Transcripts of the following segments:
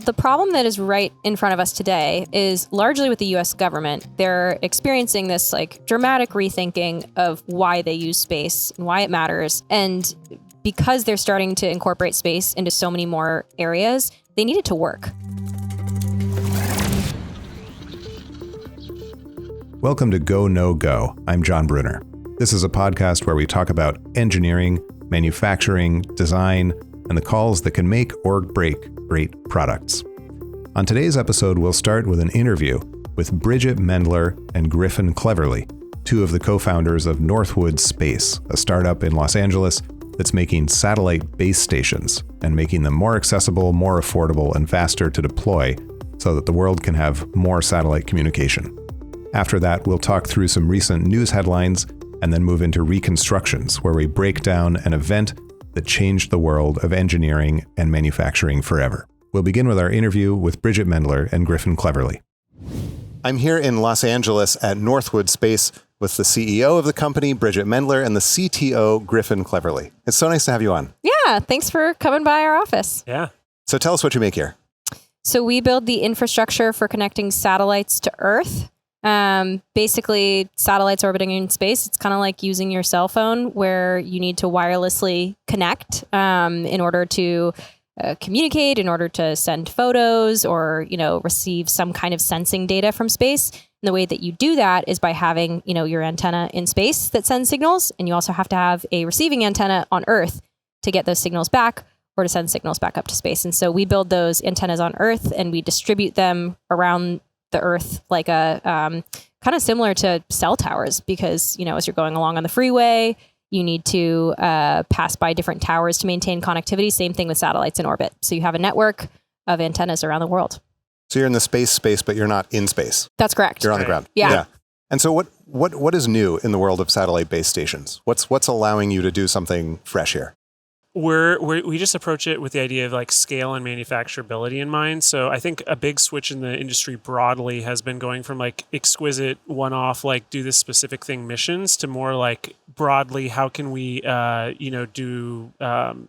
the problem that is right in front of us today is largely with the US government. They're experiencing this like dramatic rethinking of why they use space and why it matters. And because they're starting to incorporate space into so many more areas, they need it to work. Welcome to Go, No, Go. I'm Jon Bruner. This is a podcast where we talk about engineering, manufacturing, design, and the calls that can make or break great products. On today's episode, we'll start with an interview with Bridgit Mendler and Griffin Cleverly, two of the co-founders of Northwood Space, a startup in Los Angeles that's making satellite base stations and making them more accessible, more affordable, and faster to deploy so that the world can have more satellite communication. After that, we'll talk through some recent news headlines and then move into Reconstructions, where we break down an event that changed the world of engineering and manufacturing forever. We'll begin with our interview with Bridgit Mendler and Griffin Cleverly. I'm here in Los Angeles at Northwood Space with the CEO of the company, Bridgit Mendler, and the CTO, Griffin Cleverly. It's so nice to have you on. Yeah, thanks for coming by our office. Yeah. So tell us what you make here. So we build the infrastructure for connecting satellites to Earth. Basically, satellites orbiting in space, it's kind of like using your cell phone where you need to wirelessly connect in order to communicate, in order to send photos or, receive some kind of sensing data from space. And the way that you do that is by having, your antenna in space that sends signals. And you also have to have a receiving antenna on Earth to get those signals back or to send signals back up to space. And so we build those antennas on Earth and we distribute them around the Earth like a kind of similar to cell towers, because, as you're going along on the freeway, you need to pass by different towers to maintain connectivity. Same thing with satellites in orbit. So you have a network of antennas around the world. So you're in the space, but you're not in space. That's correct. You're on the ground. Yeah. And so what is new in the world of satellite base stations? What's allowing you to do something fresh here? We just approach it with the idea of like scale and manufacturability in mind. So I think a big switch in the industry broadly has been going from like exquisite one-off, like do this specific thing missions to more like broadly, how can we, do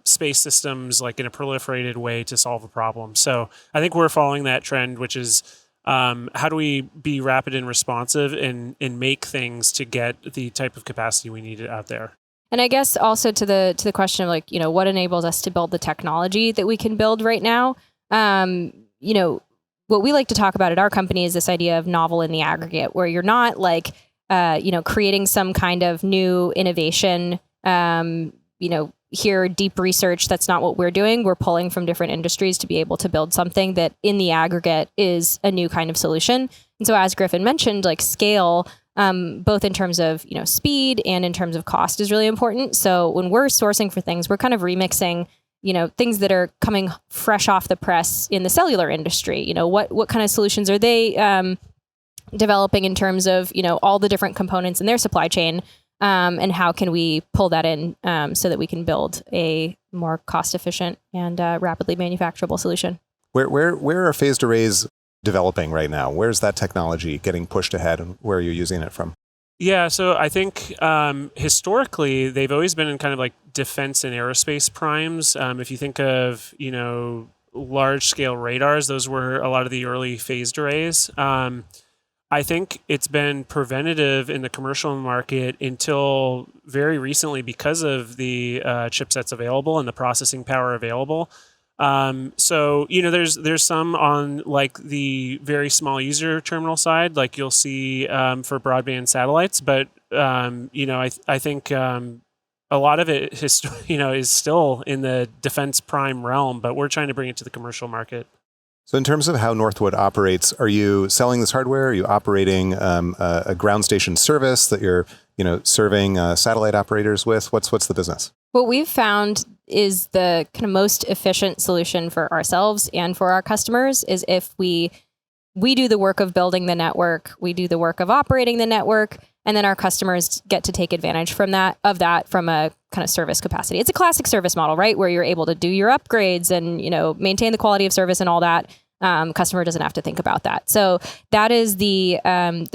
space systems like in a proliferated way to solve a problem. So I think we're following that trend, which is how do we be rapid and responsive and make things to get the type of capacity we need out there. And I guess also to the question of what enables us to build the technology that we can build right now. What we like to talk about at our company is this idea of novel in the aggregate, where you're not creating some kind of new innovation, here, deep research. That's not what we're doing. We're pulling from different industries to be able to build something that in the aggregate is a new kind of solution. And so as Griffin mentioned, scale, both in terms of, speed and in terms of cost is really important. So when we're sourcing for things, we're kind of remixing, things that are coming fresh off the press in the cellular industry. What kind of solutions are they developing in terms of, all the different components in their supply chain, and how can we pull that in so that we can build a more cost efficient and rapidly manufacturable solution. Where are phased arrays developing right now? Where's that technology getting pushed ahead and where are you using it from? Yeah, so I think historically they've always been in kind of like defense and aerospace primes. If you think of, large scale radars, those were a lot of the early phased arrays. I think it's been preventative in the commercial market until very recently because of the chipsets available and the processing power available. So, there's some on like the very small user terminal side, like you'll see for broadband satellites. But, I think a lot of it is still in the defense prime realm, but we're trying to bring it to the commercial market. So in terms of how Northwood operates, are you selling this hardware? Are you operating a ground station service that you're, serving satellite operators with? What's the business? What we've found is the kind of most efficient solution for ourselves and for our customers is if we do the work of building the network, we do the work of operating the network, and then our customers get to take advantage from that from a kind of service capacity. It's a classic service model, right? Where you're able to do your upgrades and, maintain the quality of service and all that. Customer doesn't have to think about that. So that is the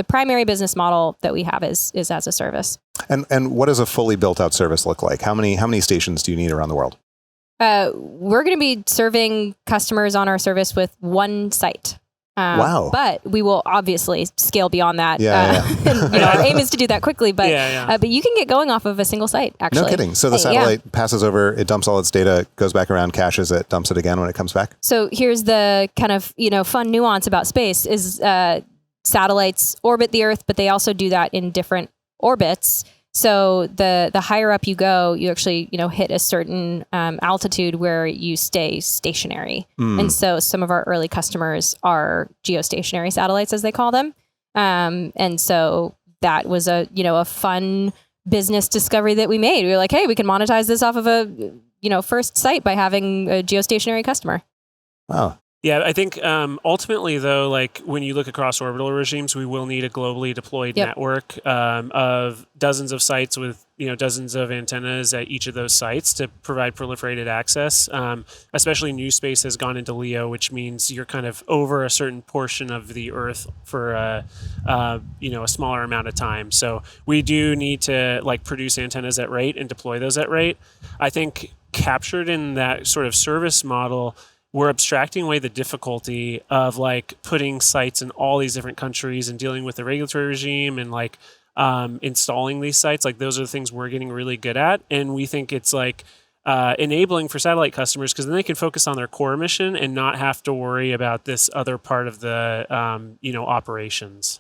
primary business model that we have is as a service. And what does a fully built out service look like? How many stations do you need around the world? We're going to be serving customers on our service with one site. Wow. But we will obviously scale beyond that. Yeah. Our aim is to do that quickly, but but you can get going off of a single site, actually. No kidding. So the satellite passes over, it dumps all its data, goes back around, caches it, dumps it again when it comes back? So here's the kind of, fun nuance about space is satellites orbit the Earth, but they also do that in different orbits. So the higher up you go, you actually, hit a certain altitude where you stay stationary. And so some of our early customers are geostationary satellites, as they call them. And so that was a fun business discovery that we made. We were like, hey, we can monetize this off of a, first site by having a geostationary customer. Wow. Yeah, I think ultimately, though, like when you look across orbital regimes, we will need a globally deployed network of dozens of sites with dozens of antennas at each of those sites to provide proliferated access. Especially new space has gone into LEO, which means you're kind of over a certain portion of the Earth for a smaller amount of time. So we do need to produce antennas at rate and deploy those at rate. I think captured in that sort of service model, we're abstracting away the difficulty of putting sites in all these different countries and dealing with the regulatory regime and installing these sites. Those are the things we're getting really good at. And we think it's enabling for satellite customers because then they can focus on their core mission and not have to worry about this other part of the, operations.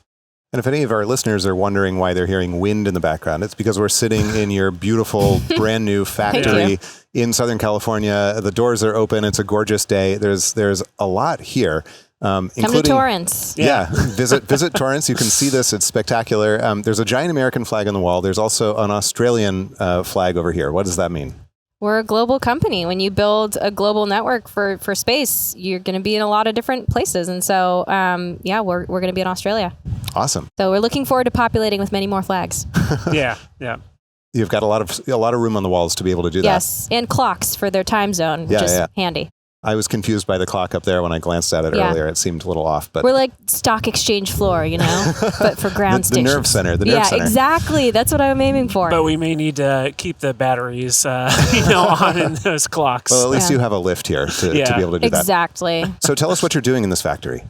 And if any of our listeners are wondering why they're hearing wind in the background, it's because we're sitting in your beautiful, brand new factory in Southern California. The doors are open. It's a gorgeous day. There's a lot here. Come to Torrance. Yeah. Visit Torrance. You can see this. It's spectacular. There's a giant American flag on the wall. There's also an Australian flag over here. What does that mean? We're a global company. When you build a global network for space, you're going to be in a lot of different places. And so, we're going to be in Australia. Awesome. So we're looking forward to populating with many more flags. Yeah. You've got a lot of room on the walls to be able to do that. Yes, and clocks for their time zone, which is handy. I was confused by the clock up there when I glanced at it earlier. It seemed a little off, but we're like stock exchange floor, but for ground stations. The nerve center. The nerve center. Yeah, exactly. That's what I'm aiming for. But we may need to keep the batteries, on in those clocks. Well, at least you have a lift here to be able to do that. Exactly. So tell us what you're doing in this factory.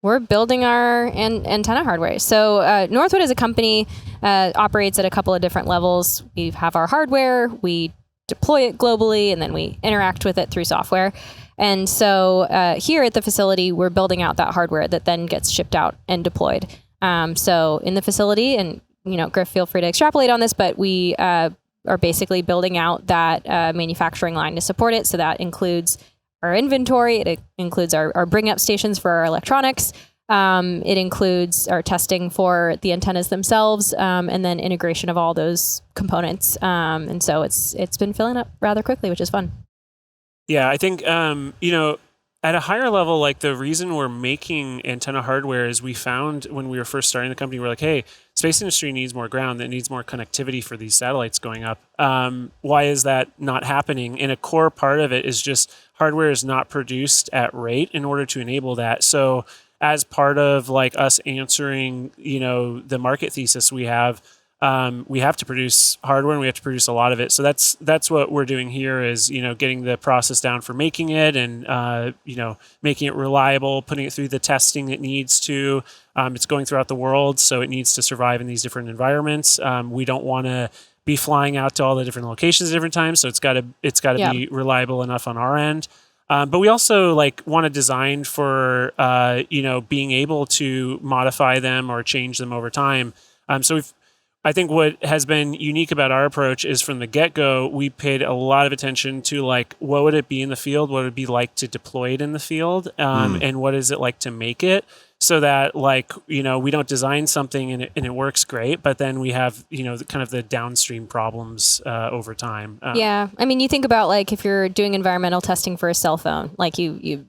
We're building our antenna hardware. So Northwood as a company operates at a couple of different levels. We have our hardware, we deploy it globally, and then we interact with it through software. And so here at the facility, we're building out that hardware that then gets shipped out and deployed. So in the facility, and Griff, feel free to extrapolate on this, but we are basically building out that manufacturing line to support it. So that includes our inventory. It includes our bring up stations for our electronics. It includes our testing for the antennas themselves, and then integration of all those components. And so it's been filling up rather quickly, which is fun. Yeah, I think, at a higher level, the reason we're making antenna hardware is we found when we were first starting the company, we're like, hey, space industry needs more ground. It needs more connectivity for these satellites going up. Why is that not happening? And a core part of it is just hardware is not produced at rate in order to enable that. So as part of us answering, the market thesis we have to produce hardware and we have to produce a lot of it. So that's what we're doing here is, getting the process down for making it and, making it reliable, putting it through the testing it needs to. It's going throughout the world, so it needs to survive in these different environments. We don't want to be flying out to all the different locations at different times. So it's got to be reliable enough on our end. But we also want to design for, being able to modify them or change them over time. I think what has been unique about our approach is from the get-go, we paid a lot of attention to what would it be in the field, what would it be like to deploy it in the field, and what is it like to make it, so that we don't design something and it works great, but then we have kind of the downstream problems over time. Yeah, I mean, you think about if you're doing environmental testing for a cell phone, you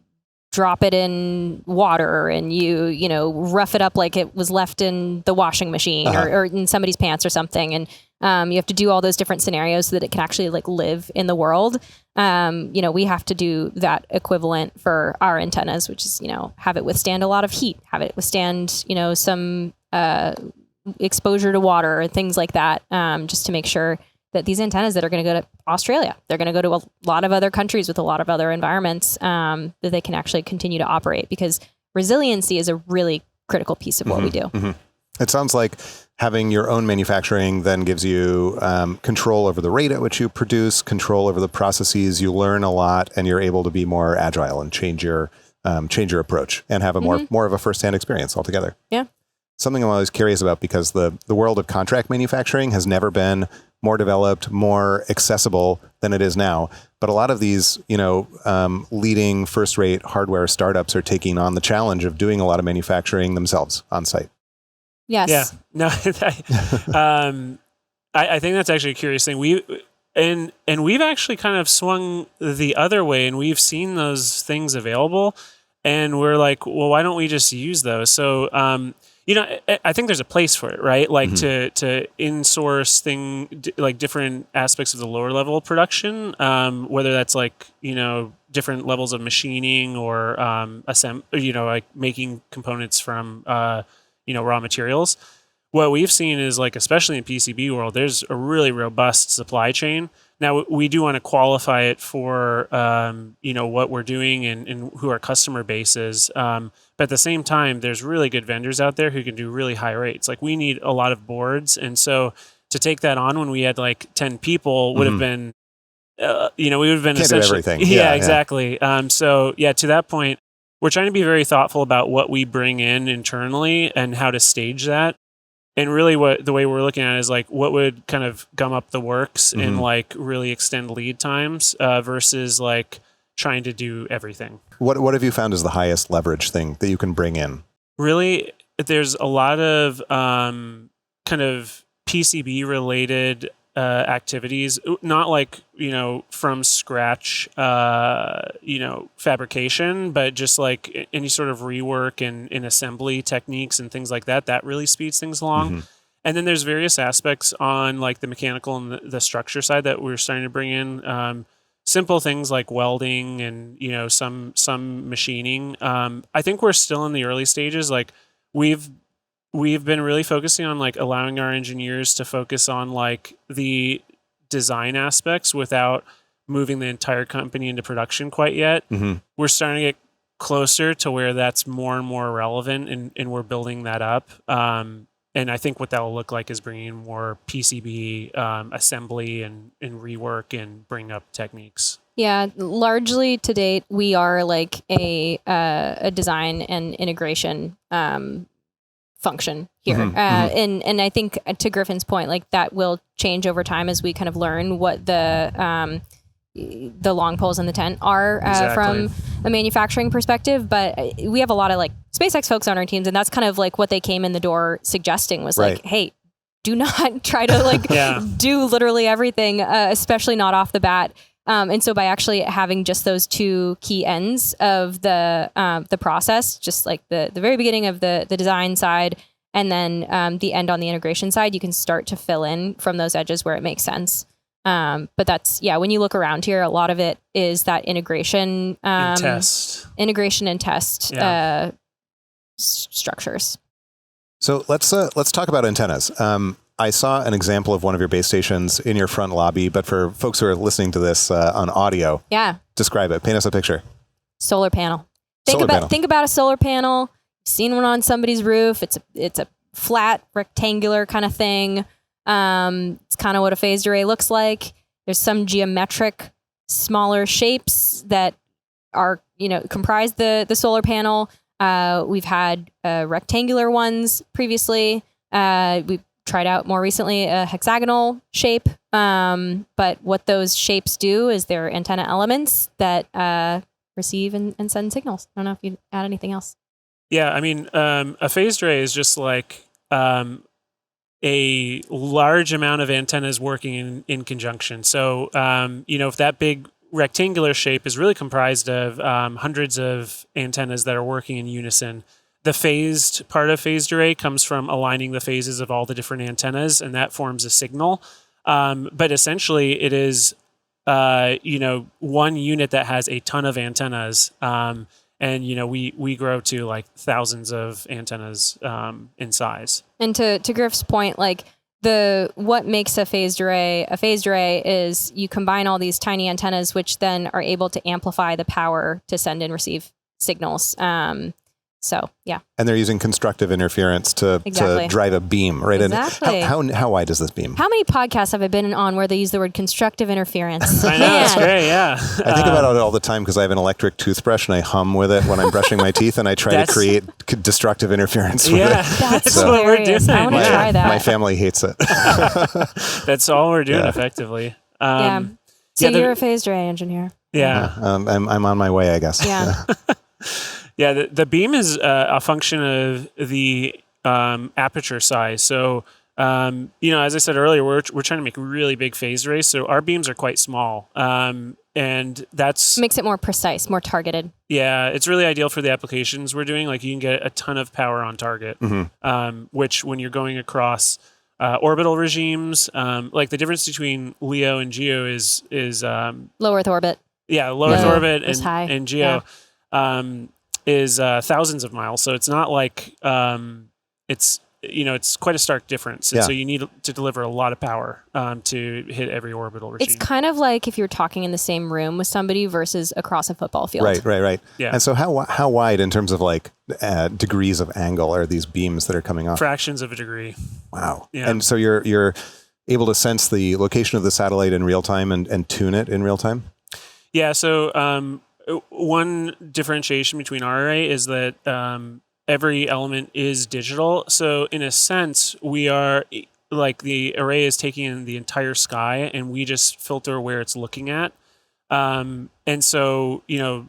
drop it in water and you rough it up like it was left in the washing machine or in somebody's pants or something. And you have to do all those different scenarios so that it can actually live in the world. We have to do that equivalent for our antennas, which is, have it withstand a lot of heat, have it withstand, some exposure to water or things like that, just to make sure that these antennas that are going to go to Australia, they're going to go to a lot of other countries with a lot of other environments that they can actually continue to operate, because resiliency is a really critical piece of what we do. It sounds like having your own manufacturing then gives you control over the rate at which you produce, control over the processes. You learn a lot, and you're able to be more agile and change your approach and have a more of a firsthand experience altogether. Yeah. Something I'm always curious about, because the world of contract manufacturing has never been more developed, more accessible than it is now. But a lot of these, leading first-rate hardware startups are taking on the challenge of doing a lot of manufacturing themselves on site. Yes. Yeah. No, I think that's actually a curious thing. We've actually kind of swung the other way, and we've seen those things available, and we're like, well, why don't we just use those? So, I think there's a place for it, right? Like to insource like different aspects of the lower level production, whether that's like, different levels of machining or like making components from raw materials. What we've seen is, like, especially in PCB world, there's a really robust supply chain. Now, we do want to qualify it for, what we're doing and who our customer base is. But at the same time, there's really good vendors out there who can do really high rates. Like, we need a lot of boards. And so to take that on when we had like 10 people would have been, we would have been Can't do everything. Yeah, exactly. So to that point, we're trying to be very thoughtful about what we bring in internally and how to stage that. And really the way we're looking at it is like what would kind of gum up the works and like really extend lead times versus like trying to do everything. What have you found is the highest leverage thing that you can bring in? Really, there's a lot of kind of PCB related activities, not like, from scratch, fabrication, but just like any sort of rework and assembly techniques and things like that. That really speeds things along. And then there's various aspects on like the mechanical and the structure side that we're starting to bring in. Simple things like welding and, some machining. I think we're still in the early stages. Like we've been really focusing on like allowing our engineers to focus on like the design aspects without moving the entire company into production quite yet. We're starting to get closer to where that's more and more relevant, and we're building that up. And I think what that will look like is bringing more PCB assembly and rework and bring up techniques. Yeah, largely to date, we are like a design and integration function here. And I think to Griffin's point, like that will change over time as we kind of learn what the long poles in the tent are from a manufacturing perspective. But we have a lot of like SpaceX folks on our teams, and that's kind of like what they came in the door suggesting was like, hey, do not try to like do literally everything, especially not off the bat. And so by actually having just those two key ends of the process, just like the very beginning of the design side and then the end on the integration side, you can start to fill in from those edges where it makes sense. But that's, when you look around here, a lot of it is that integration and test structures. So let's talk about antennas. I saw an example of one of your base stations in your front lobby, but for folks who are listening to this on audio, describe it. Paint us a picture. Solar panel. Think about a solar panel. You've seen one on somebody's roof. It's a flat rectangular kind of thing. It's kind of what a phased array looks like. There's some geometric smaller shapes that are, comprise the solar panel. We've had rectangular ones previously. We've tried out more recently a hexagonal shape. But what those shapes do is they're antenna elements that receive and send signals. I don't know if you'd add anything else. Yeah, I mean, a phased array is just like a large amount of antennas working in conjunction. So, if that big rectangular shape is really comprised of hundreds of antennas that are working in unison, the phased part of phased array comes from aligning the phases of all the different antennas, and that forms a signal. But essentially, it is, one unit that has a ton of antennas. And, we grow to like thousands of antennas in size. And to Griff's point, like what makes a phased array is you combine all these tiny antennas, which then are able to amplify the power to send and receive signals. So, yeah. And they're using constructive interference to drive a beam, right? Exactly. And how wide is this beam? How many podcasts have I been on where they use the word constructive interference? I know, that's great, yeah. I think about it all the time because I have an electric toothbrush and I hum with it when I'm brushing my teeth, and I try to create destructive interference with it. That's what we're doing. I want to try that. My family hates it. That's all we're doing effectively. So you're a phased array engineer. Yeah. I'm on my way, I guess. Yeah. Yeah, the beam is a function of the aperture size. So, as I said earlier, we're trying to make really big phased arrays. So our beams are quite small, and that's makes it more precise, more targeted. Yeah, it's really ideal for the applications we're doing. Like you can get a ton of power on target, which when you're going across orbital regimes, like the difference between LEO and GEO is low Earth orbit. Yeah, low Earth orbit and GEO. Yeah. Is thousands of miles. So it's not like it's quite a stark difference. And so you need to deliver a lot of power to hit every orbital regime. It's kind of like if you're talking in the same room with somebody versus across a football field. Right. Yeah. And so how wide in terms of like degrees of angle are these beams that are coming off? Fractions of a degree. Wow. Yeah. And so you're able to sense the location of the satellite in real time and tune it in real time? Yeah. So one differentiation between our array is that every element is digital. So in a sense, we are like the array is taking in the entire sky and we just filter where it's looking at. And so,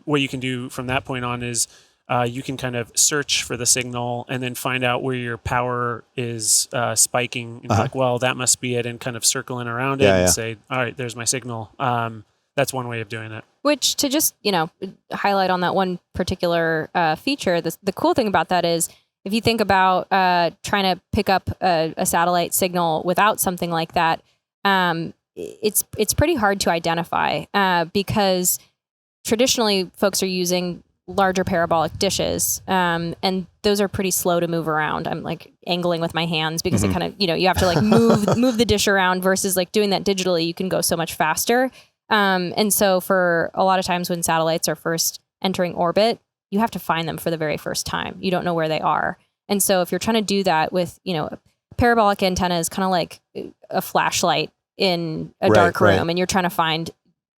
what you can do from that point on is you can kind of search for the signal and then find out where your power is spiking. And like, well, that must be it, and kind of circle in around it and say, all right, there's my signal. That's one way of doing it. Which, to just, highlight on that one particular feature, the cool thing about that is if you think about trying to pick up a satellite signal without something like that, it's pretty hard to identify because traditionally folks are using larger parabolic dishes, and those are pretty slow to move around. I'm like angling with my hands because it kind of, you have to like move the dish around versus like doing that digitally, you can go so much faster. And so for a lot of times when satellites are first entering orbit, you have to find them for the very first time. You don't know where they are. And so if you're trying to do that with, a parabolic antenna is kind of like a flashlight in a dark room, and you're trying to find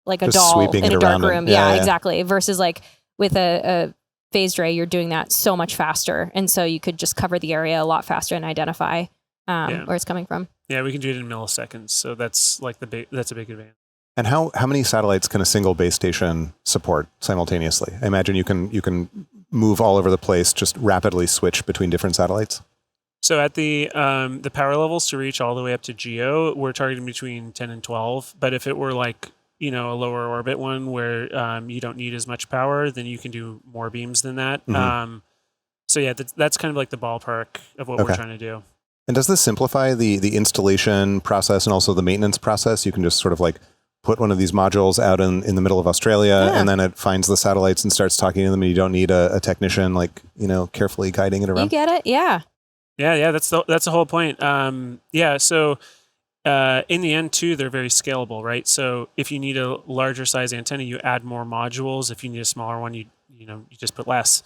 like a doll in a dark room. Yeah, exactly. Versus like with a phased array, you're doing that so much faster. And so you could just cover the area a lot faster and identify where it's coming from. Yeah, we can do it in milliseconds. So that's like that's a big advantage. And how many satellites can a single base station support simultaneously? I imagine you can move all over the place, just rapidly switch between different satellites. So at the power levels to reach all the way up to GEO, we're targeting between 10 and 12. But if it were like, a lower orbit one where you don't need as much power, then you can do more beams than that. So yeah, that's kind of like the ballpark of what we're trying to do. And does this simplify the installation process and also the maintenance process? You can just sort of like put one of these modules out in the middle of Australia, and then it finds the satellites and starts talking to them, and you don't need a technician carefully guiding it around. You get it? Yeah. Yeah. That's the whole point. So in the end too, they're very scalable, right? So if you need a larger size antenna, you add more modules. If you need a smaller one, you just put less.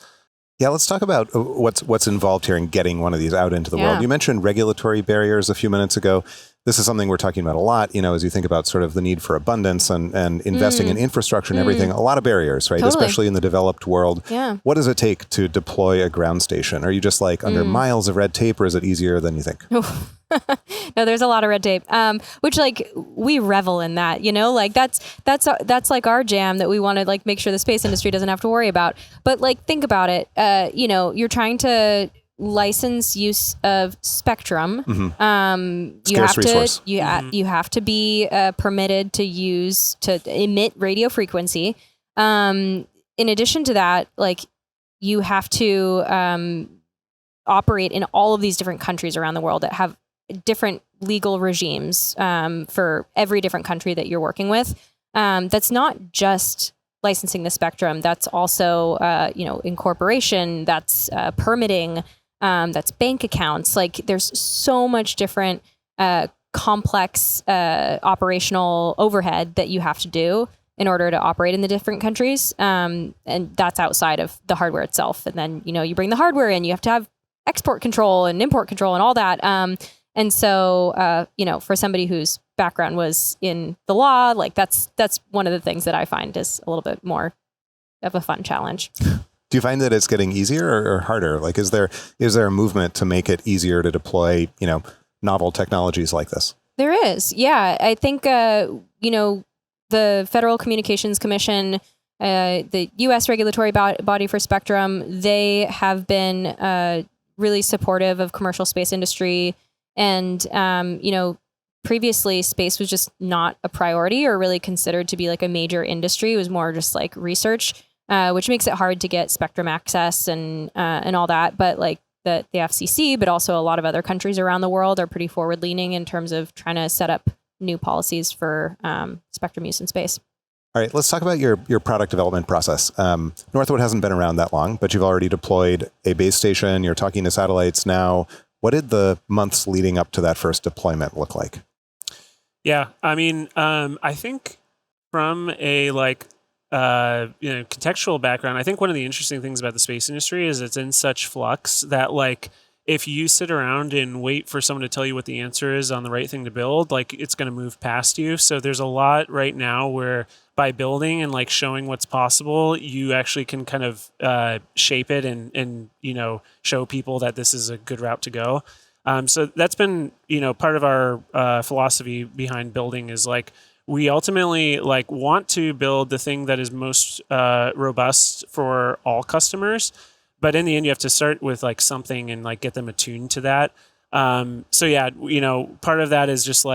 Yeah, let's talk about what's involved here in getting one of these out into the world. You mentioned regulatory barriers a few minutes ago. This is something we're talking about a lot, as you think about sort of the need for abundance and investing in infrastructure and everything, a lot of barriers, right? Totally. Especially in the developed world. Yeah. What does it take to deploy a ground station? Are you just like under miles of red tape, or is it easier than you think? No, there's a lot of red tape, which like we revel in that, like that's like our jam that we want to like make sure the space industry doesn't have to worry about. But like, think about it. You're trying to license use of spectrum. Scarce resource. You have to be permitted to emit radio frequency. In addition to that, like you have to operate in all of these different countries around the world that have different legal regimes for every different country that you're working with. That's not just licensing the spectrum. That's also, incorporation. That's permitting. That's bank accounts. Like there's so much different complex operational overhead that you have to do in order to operate in the different countries. And that's outside of the hardware itself. And then, you bring the hardware in, you have to have export control and import control and all that. And so, for somebody whose background was in the law, like that's one of the things that I find is a little bit more of a fun challenge. Do you find that it's getting easier or harder? Like, is there a movement to make it easier to deploy, novel technologies like this? There is. Yeah. I think, the Federal Communications Commission, the U.S. regulatory body for spectrum, they have been really supportive of commercial space industry. And, previously space was just not a priority or really considered to be like a major industry. It was more just like research, which makes it hard to get spectrum access and all that. But like the FCC, but also a lot of other countries around the world are pretty forward leaning in terms of trying to set up new policies for spectrum use in space. All right, let's talk about your product development process. Northwood hasn't been around that long, but you've already deployed a base station. You're talking to satellites now. What did the months leading up to that first deployment look like? Yeah, I mean, I think from a contextual background, I think one of the interesting things about the space industry is it's in such flux that if you sit around and wait for someone to tell you what the answer is on the right thing to build, it's going to move past you. So there's a lot right now where by building and showing what's possible, you actually can kind of shape it and show people that this is a good route to go. So that's been, part of our philosophy behind building is we ultimately want to build the thing that is most robust for all customers. But in the end, you have to start with something and get them attuned to that. So yeah, part of that is just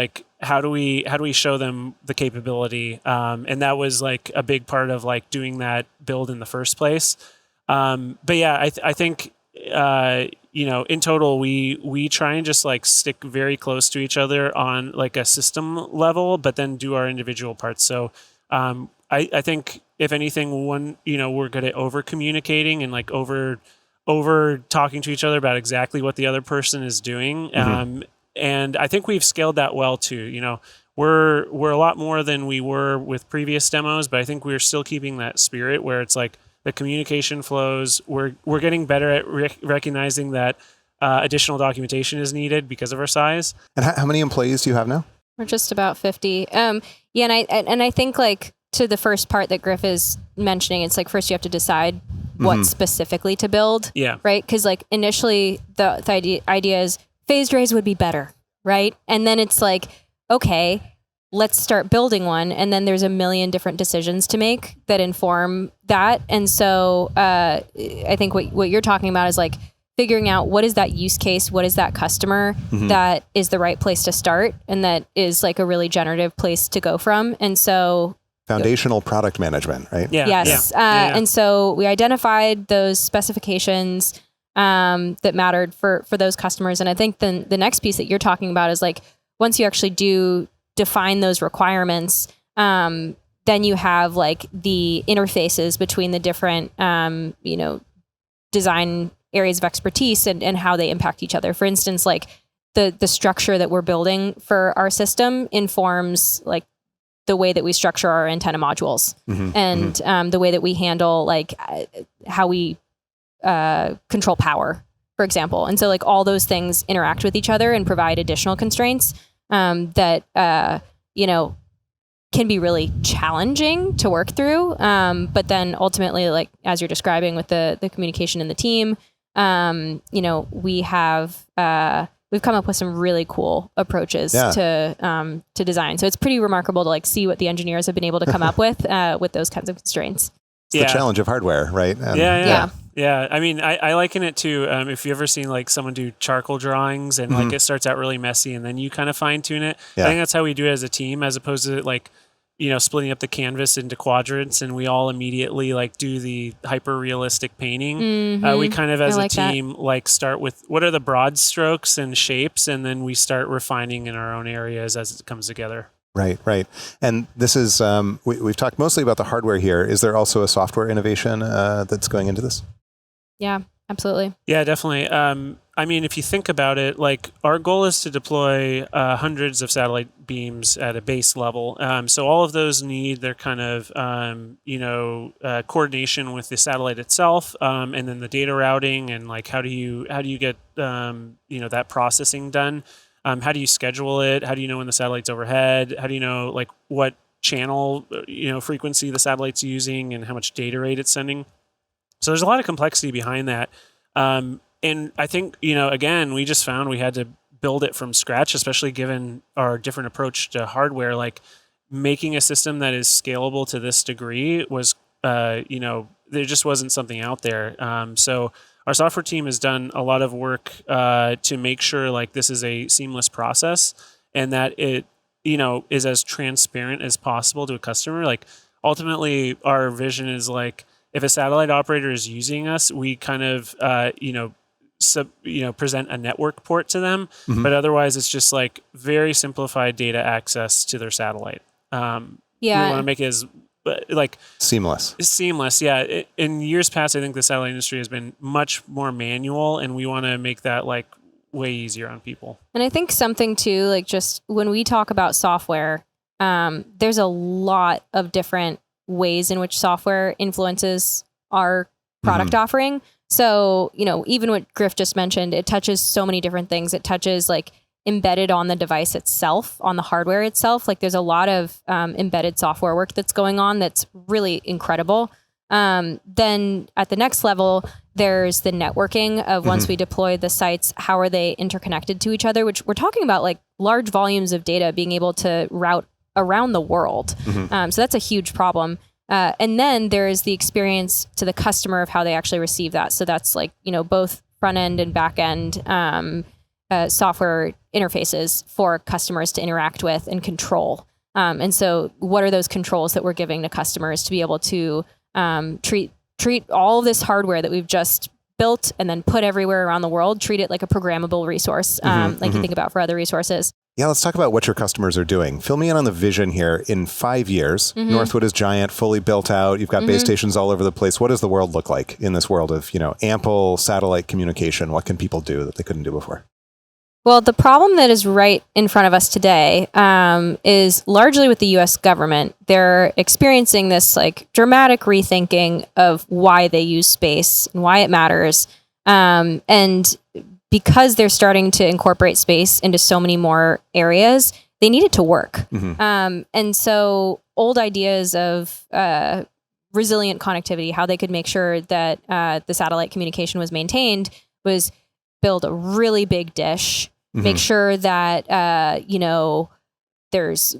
how do we show them the capability? And that was a big part of doing that build in the first place. But yeah, I think in total we try and just stick very close to each other on a system level, but then do our individual parts. So I think if anything, we're good at over communicating and over talking to each other about exactly what the other person is doing. Mm-hmm. And I think we've scaled that well too. We're a lot more than we were with previous demos, but I think we're still keeping that spirit where it's the communication flows. We're getting better at recognizing that additional documentation is needed because of our size. And how many employees do you have now? We're just about 50. And I think to the first part that Griff is mentioning, it's first you have to decide what specifically to build. Yeah. Right. Because initially the idea is phased arrays would be better. Right. And then it's okay, let's start building one. And then there's a million different decisions to make that inform that. And so I think what you're talking about is figuring out what is that use case, what is that customer that is the right place to start and that is a really generative place to go from. And so foundational product management, right? Yeah. Yes. Yeah. And so we identified those specifications that mattered for those customers. And I think then the next piece that you're talking about is once you actually do define those requirements, then you have the interfaces between the different, design areas of expertise and how they impact each other. For instance, the structure that we're building for our system informs the way that we structure our antenna modules and the way that we handle how we control power, for example. And so all those things interact with each other and provide additional constraints that can be really challenging to work through. But then ultimately, as you're describing with the communication in the team, we've come up with some really cool approaches to design. So it's pretty remarkable to see what the engineers have been able to come up with those kinds of constraints. It's the challenge of hardware, right? And Yeah. I mean, I liken it to if you ever seen someone do charcoal drawings and it starts out really messy and then you kind of fine tune it. Yeah. I think that's how we do it as a team, as opposed to splitting up the canvas into quadrants and we all immediately do the hyper realistic painting. We kind of as a team start with what are the broad strokes and shapes, and then we start refining in our own areas as it comes together. Right. And this is we've talked mostly about the hardware here. Is there also a software innovation that's going into this? Yeah, absolutely. Yeah, definitely. I mean, if you think about it, like our goal is to deploy hundreds of satellite beams at a base level. So all of those need their kind of, coordination with the satellite itself, and then the data routing and like how do you get that processing done? How do you schedule it? How do you know when the satellite's overhead? How do you know like what channel frequency the satellite's using and how much data rate it's sending? So there's a lot of complexity behind that. And I think, again, we just found we had to build it from scratch, especially given our different approach to hardware. Like making a system that is scalable to this degree was, there just wasn't something out there. So our software team has done a lot of work to make sure like this is a seamless process and that it, is as transparent as possible to a customer. Like ultimately, our vision is like if a satellite operator is using us, we kind of, present a network port to them, but otherwise it's just like very simplified data access to their satellite. We want to make it as like seamless. Yeah. In years past, I think the satellite industry has been much more manual, and we want to make that like way easier on people. And I think something too, like just when we talk about software, there's a lot of different ways in which software influences our product offering. So, even what Griff just mentioned, it touches so many different things. It touches like embedded on the device itself, on the hardware itself. Like there's a lot of embedded software work that's going on that's really incredible. Then at the next level, there's the networking of once we deploy the sites, how are they interconnected to each other, which we're talking about like large volumes of data being able to route around the world. So that's a huge problem. And then there is the experience to the customer of how they actually receive that. So that's like, both front end and back end software interfaces for customers to interact with and control. And so what are those controls that we're giving to customers to be able to treat all of this hardware that we've just built and then put everywhere around the world, treat it like a programmable resource, you think about for other resources. Yeah, let's talk about what your customers are doing. Fill me in on the vision here. In 5 years, Northwood is giant, fully built out. You've got base stations all over the place. What does the world look like in this world of, ample satellite communication? What can people do that they couldn't do before? Well, the problem that is right in front of us today is largely with the U.S. government. They're experiencing this like dramatic rethinking of why they use space and why it matters. And because they're starting to incorporate space into so many more areas, they need it to work. And so old ideas of resilient connectivity, how they could make sure that the satellite communication was maintained, was build a really big dish, make sure that, there's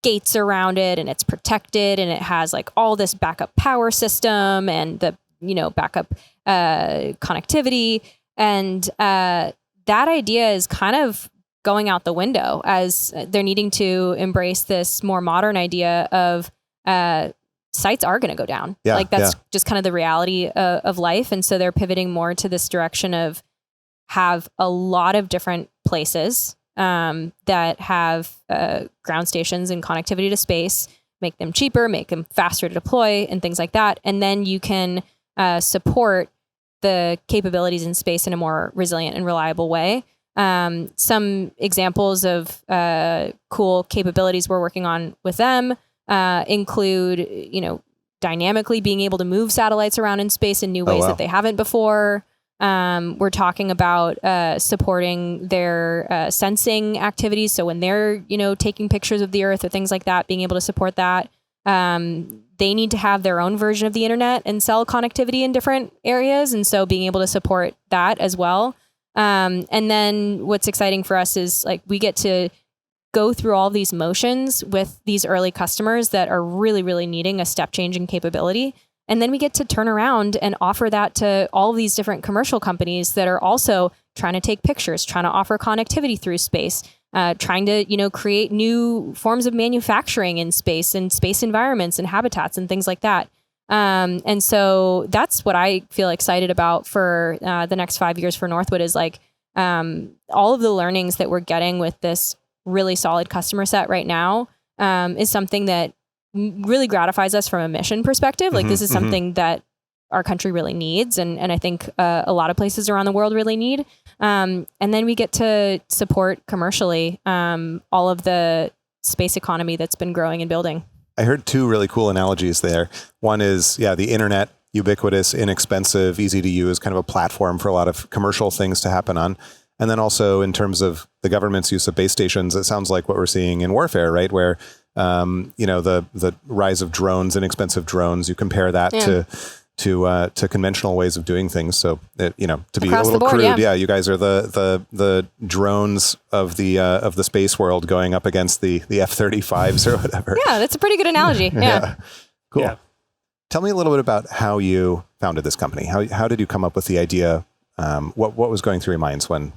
gates around it and it's protected and it has like all this backup power system and the, backup connectivity. And that idea is kind of going out the window as they're needing to embrace this more modern idea of sites are going to go down. That's just kind of the reality of life. And so they're pivoting more to this direction of have a lot of different places that have ground stations and connectivity to space, make them cheaper, make them faster to deploy and things like that. And then you can support the capabilities in space in a more resilient and reliable way. Some examples of cool capabilities we're working on with them include, dynamically being able to move satellites around in space in new ways that they haven't before. We're talking about supporting their sensing activities. So when they're, taking pictures of the Earth or things like that, being able to support that. They need to have their own version of the internet and sell connectivity in different areas. And so being able to support that as well. And then what's exciting for us is like we get to go through all these motions with these early customers that are really, really needing a step change in capability. And then we get to turn around and offer that to all of these different commercial companies that are also trying to take pictures, trying to offer connectivity through space, trying to, create new forms of manufacturing in space and space environments and habitats and things like that. And so that's what I feel excited about for the next 5 years for Northwood is like all of the learnings that we're getting with this really solid customer set right now is something that really gratifies us from a mission perspective. Like this is something that our country really needs, and I think a lot of places around the world really need. And then we get to support commercially all of the space economy that's been growing and building. I heard two really cool analogies there. One is, the internet, ubiquitous, inexpensive, easy to use, kind of a platform for a lot of commercial things to happen on. And then also in terms of the government's use of base stations, it sounds like what we're seeing in warfare, right? Where, the rise of drones, inexpensive drones, you compare that to conventional ways of doing things. So, to be across a little board, crude, you guys are the drones of the space world going up against the F-35s or whatever. Yeah, that's a pretty good analogy. Yeah. Cool. Yeah. Tell me a little bit about how you founded this company. How did you come up with the idea? What was going through your minds when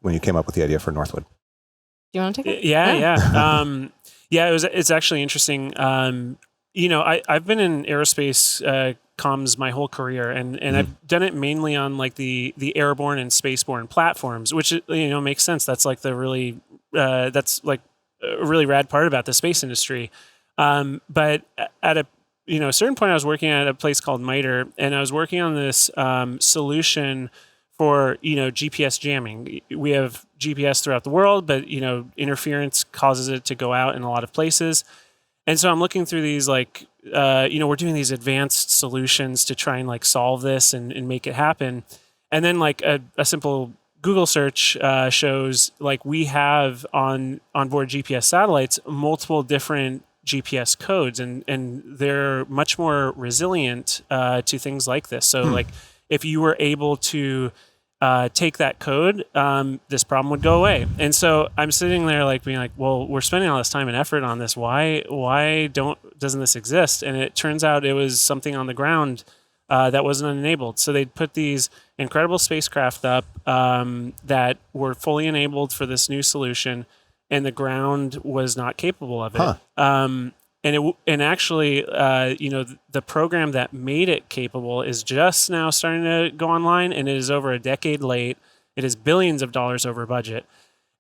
you came up with the idea for Northwood? Do you want to take it? Yeah. It's actually interesting. I've been in aerospace comms my whole career, and I've done it mainly on like the airborne and spaceborne platforms, which makes sense. That's like that's like a really rad part about the space industry. But at a certain point, I was working at a place called MITRE, and I was working on this solution for GPS jamming. We have GPS throughout the world, but interference causes it to go out in a lot of places. And so I'm looking through these we're doing these advanced solutions to try and like solve this and make it happen. And then like a simple Google search shows like we have on board GPS satellites multiple different GPS codes, and they're much more resilient to things like this. So like if you were able to take that code, this problem would go away. And so I'm sitting there like being like, well, we're spending all this time and effort on this. Why doesn't this exist? And it turns out it was something on the ground that wasn't enabled. So they'd put these incredible spacecraft up that were fully enabled for this new solution, and the ground was not capable of it. And actually, the program that made it capable is just now starting to go online, and it is over a decade late. It is billions of dollars over budget.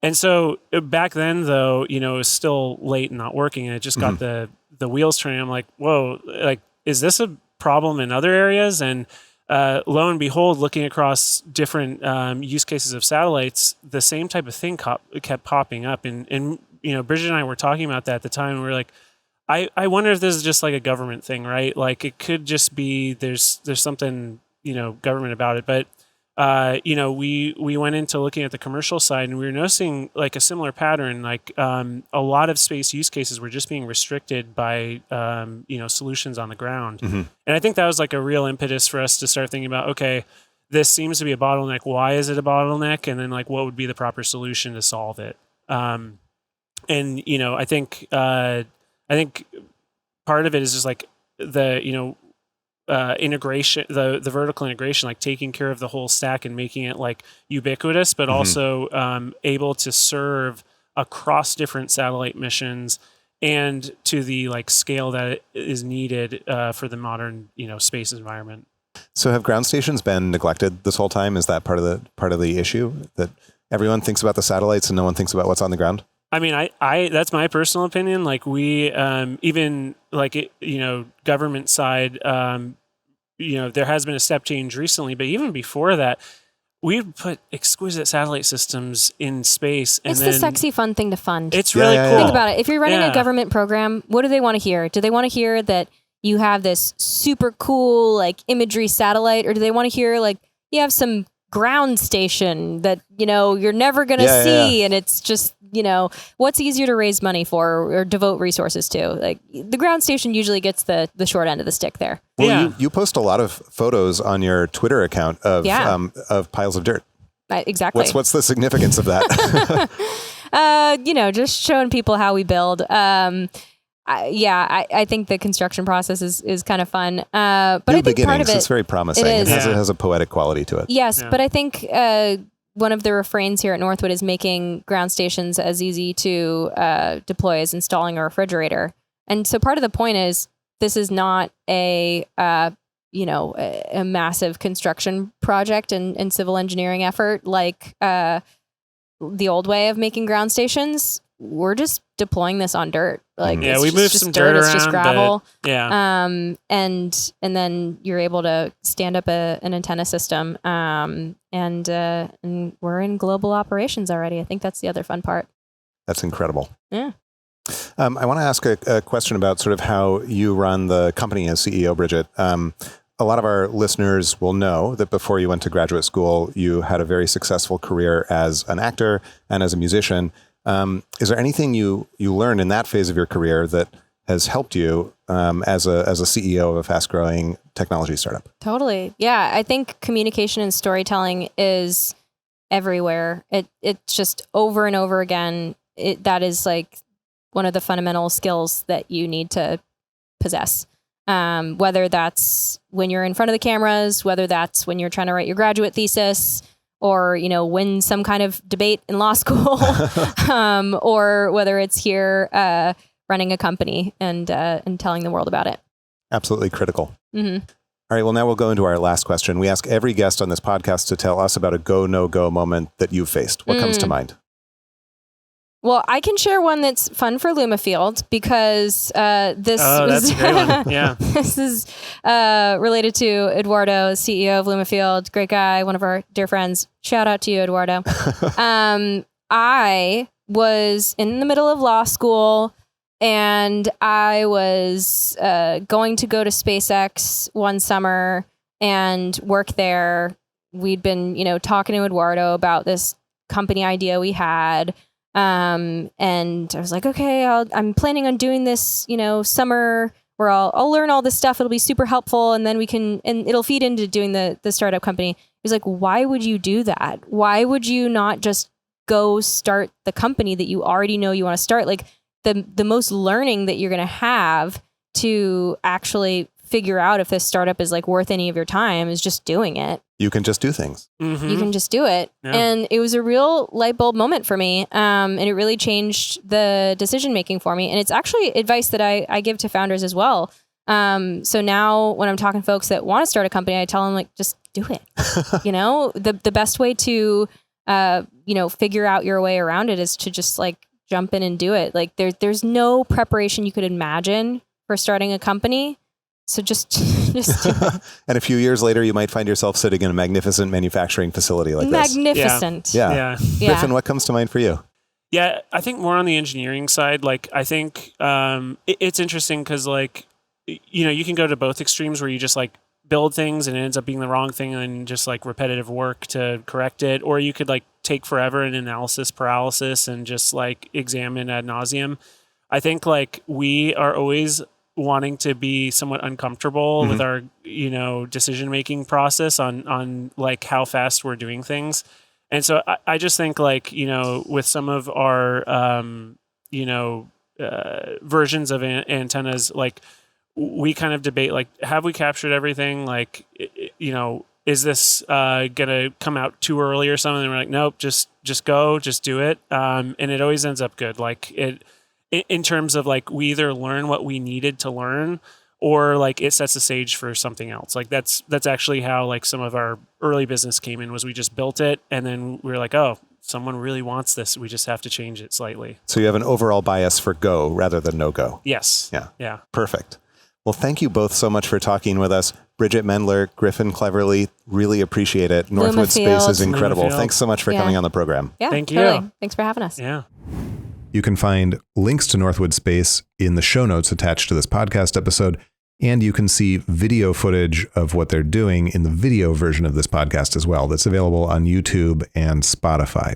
And so back then, though, it was still late and not working, and it just got the wheels turning. I'm like, whoa, like, is this a problem in other areas? And lo and behold, looking across different use cases of satellites, the same type of thing kept popping up. And Bridgit and I were talking about that at the time, and we were like, I wonder if this is just like a government thing, right? Like it could just be there's something government about it. But we went into looking at the commercial side, and we were noticing like a similar pattern. Like a lot of space use cases were just being restricted by solutions on the ground, and I think that was like a real impetus for us to start thinking about, okay, this seems to be a bottleneck. Why is it a bottleneck? And then like what would be the proper solution to solve it? I think part of it is just like the integration, the vertical integration, like taking care of the whole stack and making it like ubiquitous, but also able to serve across different satellite missions and to the like scale that is needed for the modern space environment. So have ground stations been neglected this whole time? Is that part of the issue, that everyone thinks about the satellites and no one thinks about what's on the ground? I mean, I that's my personal opinion. Like we, even like, government side, there has been a step change recently, but even before that, we've put exquisite satellite systems in space. And it's the sexy, fun thing to fund. It's really cool. Think about it. If you're running a government program, what do they want to hear? Do they want to hear that you have this super cool like imagery satellite, or do they want to hear like you have some ground station that you're never going to see, and it's just what's easier to raise money for or devote resources to? Like the ground station usually gets the short end of the stick there. Well, you post a lot of photos on your Twitter account of piles of dirt. Exactly. What's the significance of that? Just showing people how we build. I think the construction process is kind of fun. But I think part of it, it's very promising. It has a poetic quality to it. Yes, but I think one of the refrains here at Northwood is making ground stations as easy to deploy as installing a refrigerator. And so part of the point is this is not a massive construction project and civil engineering effort like the old way of making ground stations. we're just deploying this on dirt. Like, Yeah, it's we moved just some dirt, dirt it's just around, gravel. but yeah. And then you're able to stand up an antenna system. And we're in global operations already. I think that's the other fun part. That's incredible. Yeah. I want to ask a question about sort of how you run the company as CEO, Bridgit. A lot of our listeners will know that before you went to graduate school, you had a very successful career as an actor and as a musician. Is there anything you learned in that phase of your career that has helped you as a CEO of a fast-growing technology startup? Totally. Yeah, I think communication and storytelling is everywhere. It's just over and over again. That is like one of the fundamental skills that you need to possess. Whether that's when you're in front of the cameras, whether that's when you're trying to write your graduate thesis, or, win some kind of debate in law school, or whether it's here running a company and telling the world about it. Absolutely critical. Mm-hmm. All right, well, now we'll go into our last question. We ask every guest on this podcast to tell us about a go, no-go moment that you've faced. What comes to mind? Well, I can share one that's fun for Lumafield because that's a great one. Yeah. This is related to Eduardo, CEO of Lumafield. Great guy, one of our dear friends. Shout out to you, Eduardo. I was in the middle of law school and I was going to go to SpaceX one summer and work there. We'd been, talking to Eduardo about this company idea we had. And I was like, okay, I'm planning on doing this, summer where I'll learn all this stuff. It'll be super helpful. And then and it'll feed into doing the startup company. He was like, why would you do that? Why would you not just go start the company that you already know you want to start? Like the most learning that you're going to have to actually figure out if this startup is like worth any of your time is just doing it. You can just do things. Mm-hmm. You can just do it. Yeah. And it was a real light bulb moment for me. And it really changed the decision making for me. And it's actually advice that I give to founders as well. So now when I'm talking to folks that want to start a company, I tell them like, just do it. The best way to, figure out your way around it is to just like jump in and do it. Like there's no preparation you could imagine for starting a company. So just do it. And a few years later, you might find yourself sitting in a magnificent manufacturing facility like this. Magnificent. Yeah. Griffin, what comes to mind for you? Yeah, I think more on the engineering side. Like, I think it's interesting because, like, you can go to both extremes where you just like build things and it ends up being the wrong thing and then just like repetitive work to correct it. Or you could like take forever in analysis paralysis and just like examine ad nauseum. I think like we are always wanting to be somewhat uncomfortable with our, decision-making process on like how fast we're doing things. And so I just think like, with some of our, versions of antennas, like we kind of debate, like, have we captured everything? Like, is this going to come out too early or something? And we're like, nope, just go, just do it. And it always ends up good. Like in terms of like, we either learn what we needed to learn or like it sets the stage for something else. Like that's actually how like some of our early business came in was we just built it. And then we were like, oh, someone really wants this. We just have to change it slightly. So you have an overall bias for go rather than no go. Yes. Yeah. Perfect. Well, thank you both so much for talking with us. Bridgit Mendler, Griffin Cleverly, really appreciate it. Northwood Space is incredible. Thanks so much for coming on the program. Yeah, thank totally. you. Thanks for having us. Yeah. You can find links to Northwood Space in the show notes attached to this podcast episode, and you can see video footage of what they're doing in the video version of this podcast as well. That's available on YouTube and Spotify.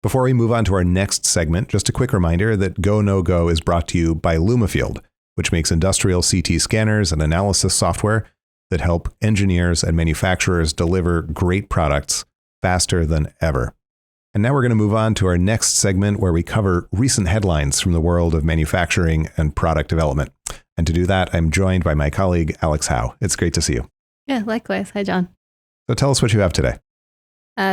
Before we move on to our next segment, just a quick reminder that Go No Go is brought to you by Lumafield, which makes industrial CT scanners and analysis software that help engineers and manufacturers deliver great products faster than ever. And now we're going to move on to our next segment where we cover recent headlines from the world of manufacturing and product development. And to do that, I'm joined by my colleague, Alex Howe. It's great to see you. Yeah, likewise. Hi, John. So tell us what you have today.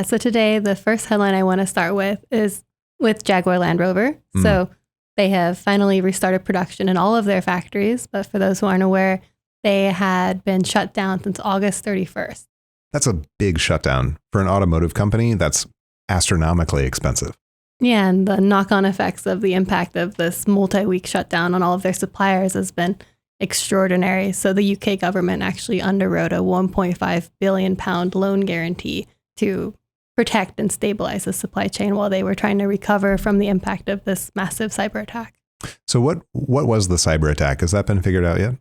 So today, the first headline I want to start with is with Jaguar Land Rover. So they have finally restarted production in all of their factories. But for those who aren't aware, they had been shut down since August 31st. That's a big shutdown for an automotive company. That's astronomically expensive. Yeah, and the knock-on effects of the impact of this multi-week shutdown on all of their suppliers has been extraordinary. So the UK government actually underwrote a £1.5 billion loan guarantee to protect and stabilize the supply chain while they were trying to recover from the impact of this massive cyber attack. So what was the cyber attack? Has that been figured out yet?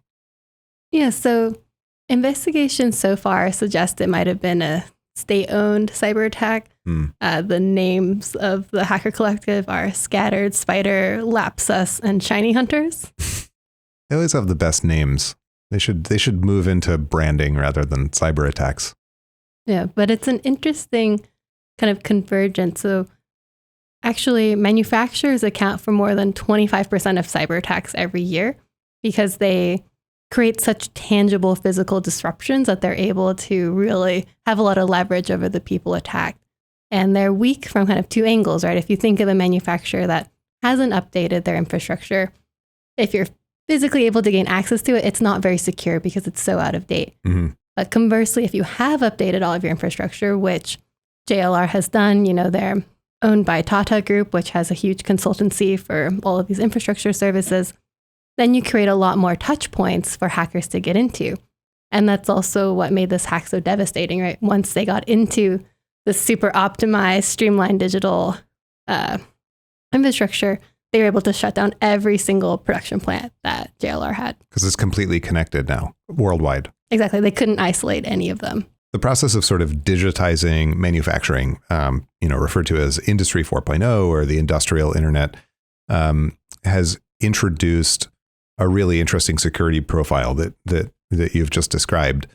Yeah, so investigations so far suggest it might have been a state-owned cyber attack. The names of the hacker collective are Scattered, Spider, Lapsus, and Shiny Hunters. They always have the best names. They should move into branding rather than cyber attacks. Yeah, but it's an interesting kind of convergence. So actually, manufacturers account for more than 25% of cyber attacks every year because they create such tangible physical disruptions that they're able to really have a lot of leverage over the people attacked. And they're weak from kind of two angles, right? If you think of a manufacturer that hasn't updated their infrastructure, if you're physically able to gain access to it, it's not very secure because it's so out of date. Mm-hmm. But conversely, if you have updated all of your infrastructure, which JLR has done, they're owned by Tata Group, which has a huge consultancy for all of these infrastructure services, then you create a lot more touch points for hackers to get into. And that's also what made this hack so devastating, right? Once they got into the super optimized, streamlined digital infrastructure, they were able to shut down every single production plant that JLR had. Because it's completely connected now, worldwide. Exactly. They couldn't isolate any of them. The process of sort of digitizing manufacturing, referred to as Industry 4.0 or the industrial internet, has introduced a really interesting security profile that you've just described.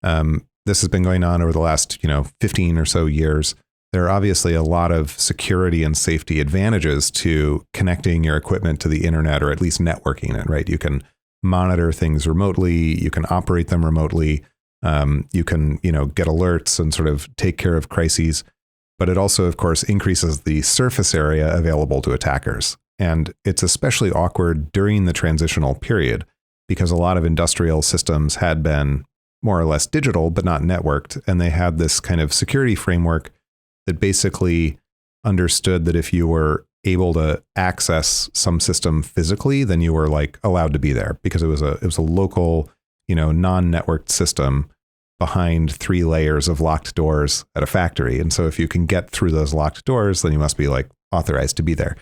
This has been going on over the last, 15 or so years. There are obviously a lot of security and safety advantages to connecting your equipment to the internet, or at least networking it, right? You can monitor things remotely, you can operate them remotely, you can, get alerts and sort of take care of crises. But it also, of course, increases the surface area available to attackers. And it's especially awkward during the transitional period because a lot of industrial systems had been more or less digital, but not networked. And they had this kind of security framework that basically understood that if you were able to access some system physically, then you were allowed to be there because it was a local, non-networked system behind 3 layers of locked doors at a factory. And so if you can get through those locked doors, then you must be authorized to be there.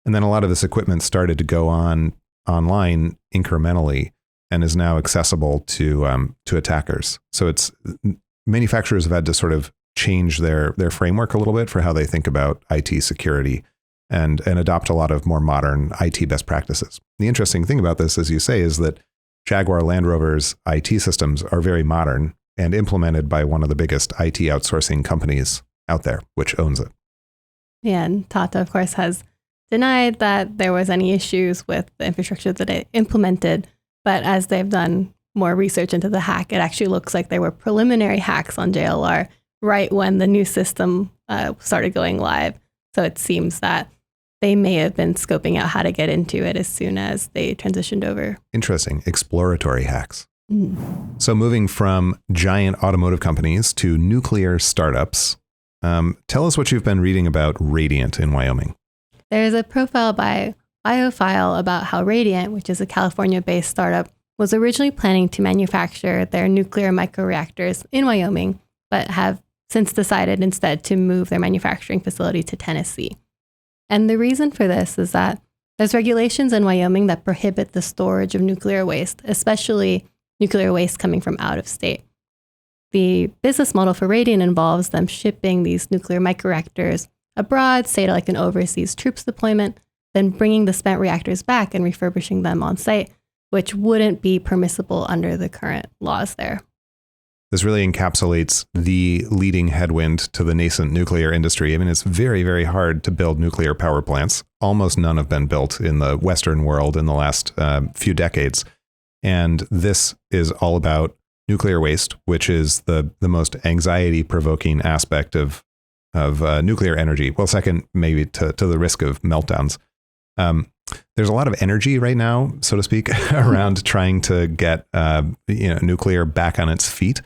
And then a lot of this equipment started to go online incrementally and is now accessible to attackers. So manufacturers have had to sort of change their framework a little bit for how they think about IT security and adopt a lot of more modern IT best practices. The interesting thing about this, as you say, is that Jaguar Land Rover's IT systems are very modern and implemented by one of the biggest IT outsourcing companies out there, which owns it. Yeah, and Tata, of course, has denied that there was any issues with the infrastructure that it implemented. But as they've done more research into the hack, it actually looks like there were preliminary hacks on JLR right when the new system started going live. So it seems that they may have been scoping out how to get into it as soon as they transitioned over. Interesting. Exploratory hacks. So moving from giant automotive companies to nuclear startups, tell us what you've been reading about Radiant in Wyoming. There's a profile by Biophile about how Radiant, which is a California-based startup, was originally planning to manufacture their nuclear microreactors in Wyoming, but have since decided instead to move their manufacturing facility to Tennessee. And the reason for this is that there's regulations in Wyoming that prohibit the storage of nuclear waste, especially nuclear waste coming from out of state. The business model for Radiant involves them shipping these nuclear microreactors abroad, say to an overseas troops deployment, then bringing the spent reactors back and refurbishing them on site, which wouldn't be permissible under the current laws there. This really encapsulates the leading headwind to the nascent nuclear industry. I mean, it's very, very hard to build nuclear power plants. Almost none have been built in the Western world in the last few decades. And this is all about nuclear waste, which is the most anxiety-provoking aspect of nuclear energy. Well, second, maybe to the risk of meltdowns. There's a lot of energy right now, so to speak, around trying to get nuclear back on its feet.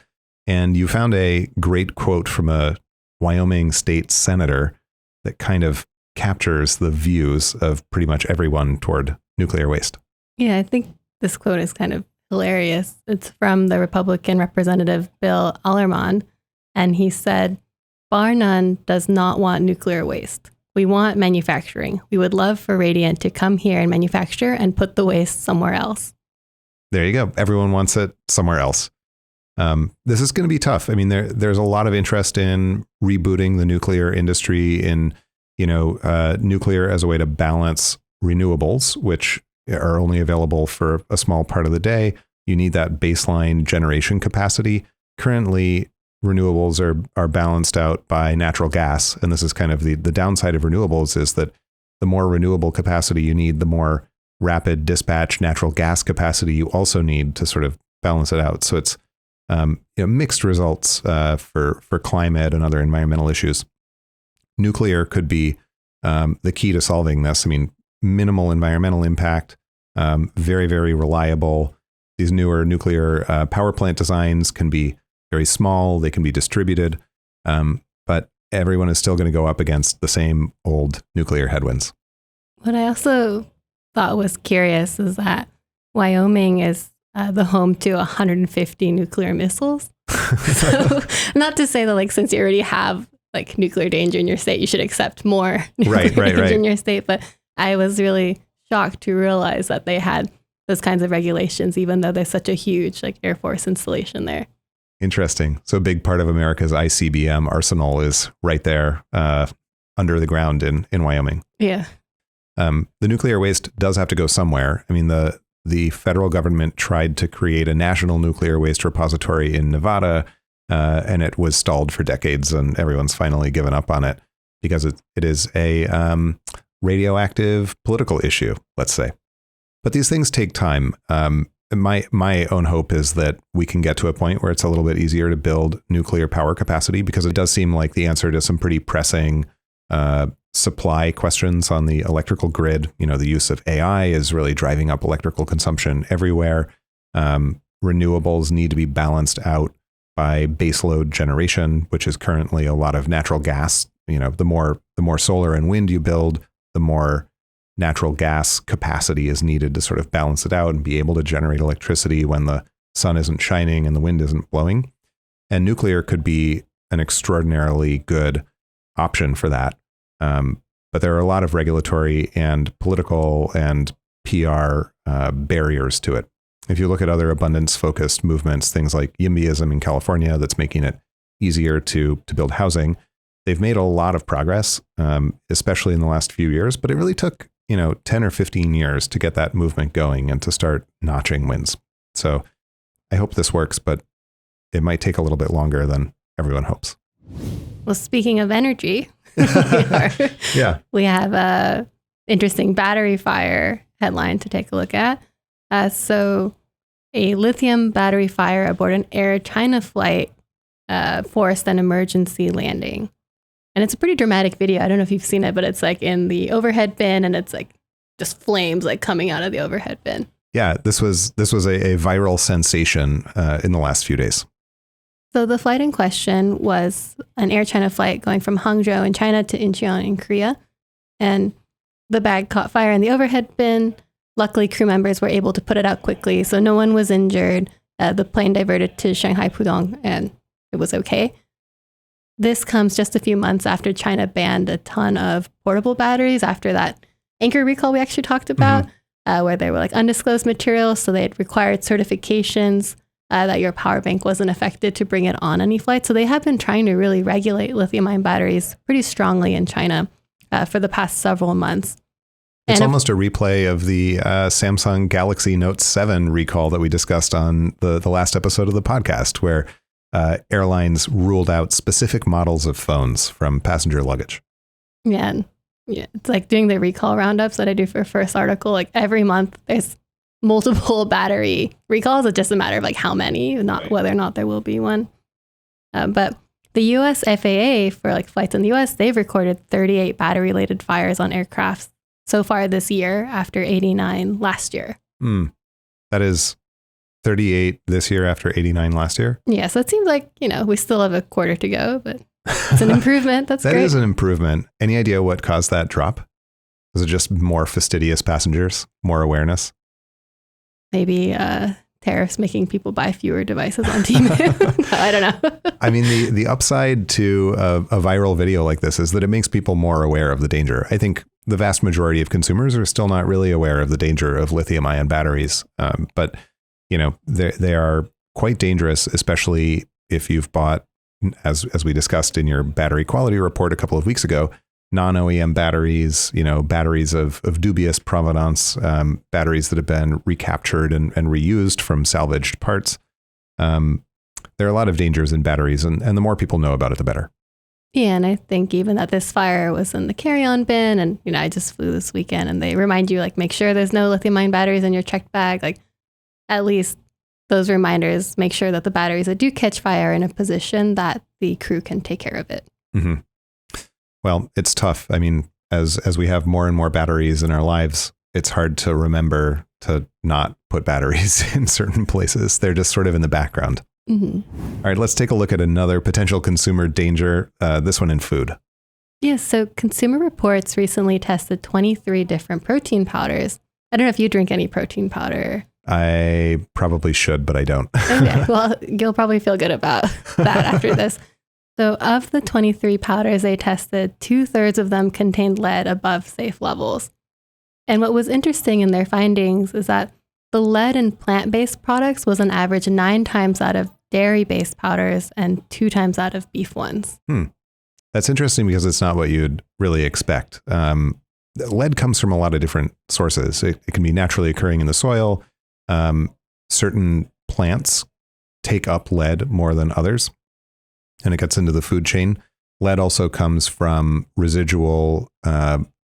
And you found a great quote from a Wyoming state senator that kind of captures the views of pretty much everyone toward nuclear waste. Yeah, I think this quote is kind of hilarious. It's from the Republican Representative Bill Allermond, and he said, "Bar none does not want nuclear waste. We want manufacturing. We would love for Radiant to come here and manufacture and put the waste somewhere else." There you go. Everyone wants it somewhere else. This is going to be tough. I mean, there's a lot of interest in rebooting the nuclear industry, in nuclear as a way to balance renewables, which are only available for a small part of the day. You need that baseline generation capacity. Currently, renewables are balanced out by natural gas, and this is kind of the downside of renewables, is that the more renewable capacity you need, the more rapid dispatch natural gas capacity you also need to sort of balance it out. So it's mixed results for climate and other environmental issues. Nuclear could be the key to solving this. I mean, minimal environmental impact, very, very reliable. These newer nuclear power plant designs can be very small, they can be distributed, but everyone is still going to go up against the same old nuclear headwinds. What I also thought was curious is that Wyoming is the home to 150 nuclear missiles. So, not to say that, like, since you already have like nuclear danger in your state, you should accept more nuclear danger in your state. But I was really shocked to realize that they had those kinds of regulations, even though there's such a huge like Air Force installation there. Interesting. So a big part of America's ICBM arsenal is right there under the ground in Wyoming. Yeah. The nuclear waste does have to go somewhere. I mean, the federal government tried to create a national nuclear waste repository in Nevada, and it was stalled for decades, and everyone's finally given up on it because it is a radioactive political issue, let's say. But these things take time. My own hope is that we can get to a point where it's a little bit easier to build nuclear power capacity, because it does seem like the answer to some pretty pressing supply questions on the electrical grid. You know, the use of AI is really driving up electrical consumption everywhere. Renewables need to be balanced out by baseload generation, which is currently a lot of natural gas. You know, the more solar and wind you build, the more natural gas capacity is needed to sort of balance it out and be able to generate electricity when the sun isn't shining and the wind isn't blowing. And nuclear could be an extraordinarily good option for that. But there are a lot of regulatory and political and PR barriers to it. If you look at other abundance-focused movements, things like YIMBYism in California, that's making it easier to build housing, they've made a lot of progress, especially in the last few years, but it really took 10 or 15 years to get that movement going and to start notching wins. So I hope this works, but it might take a little bit longer than everyone hopes. Well, speaking of energy, we have a interesting battery fire headline to take a look at. So a lithium battery fire aboard an Air China flight forced an emergency landing. And it's a pretty dramatic video. I don't know if you've seen it, but it's like in the overhead bin, and it's like just flames like coming out of the overhead bin. Yeah, this was a viral sensation in the last few days. So the flight in question was an Air China flight going from Hangzhou in China to Incheon in Korea. And the bag caught fire in the overhead bin. Luckily, crew members were able to put it out quickly, so no one was injured. The plane diverted to Shanghai Pudong, and it was okay. This comes just a few months after China banned a ton of portable batteries after that Anchor recall we actually talked about, where they were like undisclosed materials, so they had required certifications that your power bank wasn't affected to bring it on any flight. So they have been trying to really regulate lithium-ion batteries pretty strongly in China for the past several months. It's almost a replay of the Samsung Galaxy Note 7 recall that we discussed on the last episode of the podcast, where airlines ruled out specific models of phones from passenger luggage. Yeah, it's like doing the recall roundups that I do for First Article. Like every month, there's multiple battery recalls. It's just a matter of like how many, not whether or not there will be one. But the U.S. FAA, for like flights in the U.S., they've recorded 38 battery-related fires on aircraft so far this year, after 89 last year. That is 38 this year after 89 last year? Yeah, so it seems like, we still have a quarter to go, but It's an improvement. That's That great. is an improvement. Any idea what caused that drop? Was it just more fastidious passengers, more awareness? Maybe tariffs making people buy fewer devices on Temu. No, I don't know. I mean, the upside to a viral video like this is that it makes people more aware of the danger. I think the vast majority of consumers are still not really aware of the danger of lithium-ion batteries, but they are quite dangerous, especially if you've bought, as we discussed in your battery quality report a couple of weeks ago, non-OEM batteries, batteries of dubious provenance, batteries that have been recaptured and reused from salvaged parts. There are a lot of dangers in batteries, and the more people know about it, the better. Yeah, and I think even that this fire was in the carry-on bin, and I just flew this weekend, and they remind you, like, make sure there's no lithium-ion batteries in your checked bag. Like, at least those reminders make sure that the batteries that do catch fire are in a position that the crew can take care of it. Mm-hmm. Well, it's tough. I mean, as we have more and more batteries in our lives, it's hard to remember to not put batteries in certain places. They're just sort of in the background. Mm-hmm. All right, let's take a look at another potential consumer danger, this one in food. Yes, so Consumer Reports recently tested 23 different protein powders. I don't know if you drink any protein powder. I probably should, but I don't. Okay, well, you'll probably feel good about that after this. So of the 23 powders they tested, 2/3 of them contained lead above safe levels. And what was interesting in their findings is that the lead in plant-based products was on average 9 times out of dairy-based powders and 2 times out of beef ones. That's interesting because it's not what you'd really expect. Lead comes from a lot of different sources. It can be naturally occurring in the soil. Certain plants take up lead more than others, and it gets into the food chain. Lead also comes from residual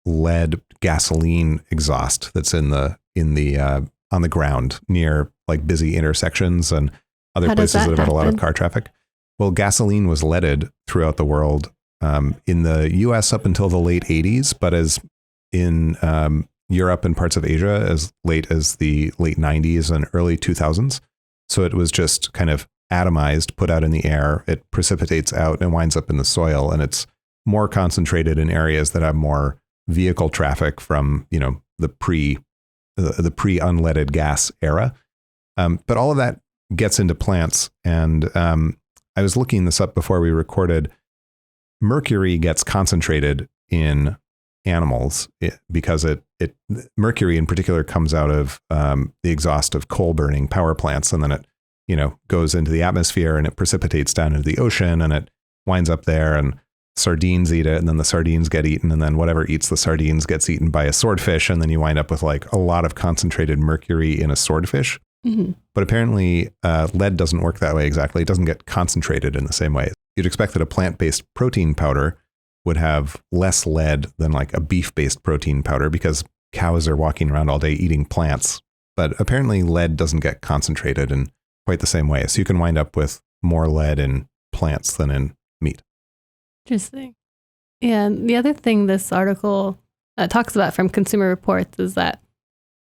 lead gasoline exhaust that's on the ground near like busy intersections and other places that have had a lot of car traffic. Well, gasoline was leaded throughout the world in the US up until the late 80s, but as in Europe and parts of Asia as late as the late 90s and early 2000s. So it was just kind of atomized, put out in the air. It precipitates out and winds up in the soil, and it's more concentrated in areas that have more vehicle traffic from the pre-unleaded gas era. But all of that gets into plants, and I was looking this up before we recorded. Mercury gets concentrated in animals because mercury in particular comes out of the exhaust of coal burning power plants, and then it goes into the atmosphere and it precipitates down into the ocean and it winds up there, and sardines eat it, and then the sardines get eaten, and then whatever eats the sardines gets eaten by a swordfish, and then you wind up with like a lot of concentrated mercury in a swordfish. Mm-hmm. But apparently lead doesn't work that way exactly. It doesn't get concentrated in the same way. You'd expect that a plant-based protein powder would have less lead than like a beef-based protein powder because cows are walking around all day eating plants. But apparently lead doesn't get concentrated in quite the same way. So you can wind up with more lead in plants than in meat. Interesting. And the other thing this article talks about from Consumer Reports is that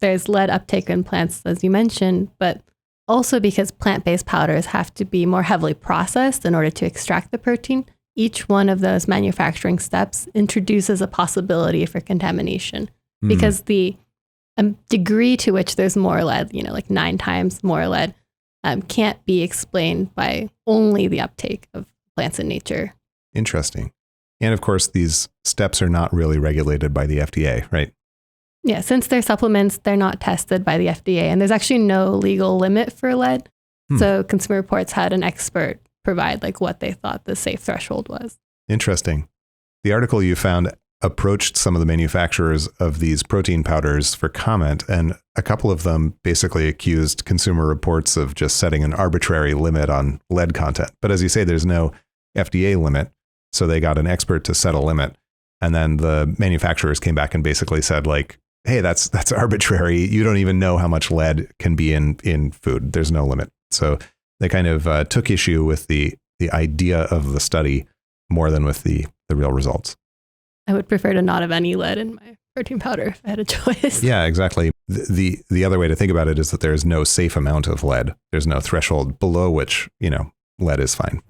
there's lead uptake in plants, as you mentioned, but also because plant-based powders have to be more heavily processed in order to extract the protein. Each one of those manufacturing steps introduces a possibility for contamination because the degree to which there's more lead, like 9 times more lead, can't be explained by only the uptake of plants in nature. Interesting. And of course, these steps are not really regulated by the FDA, right? Yeah, since they're supplements, they're not tested by the FDA, and there's actually no legal limit for lead. So Consumer Reports had an expert provide like what they thought the safe threshold was. Interesting. The article you found approached some of the manufacturers of these protein powders for comment, and a couple of them basically accused Consumer Reports of just setting an arbitrary limit on lead content. But as you say, there's no FDA limit, so they got an expert to set a limit. And then the manufacturers came back and basically said like, hey, that's arbitrary. You don't even know how much lead can be in food. There's no limit. So they kind of took issue with the idea of the study more than with the real results. I would prefer to not have any lead in my protein powder if I had a choice. Yeah, exactly. The other way to think about it is that there's no safe amount of lead. There's no threshold below which, lead is fine.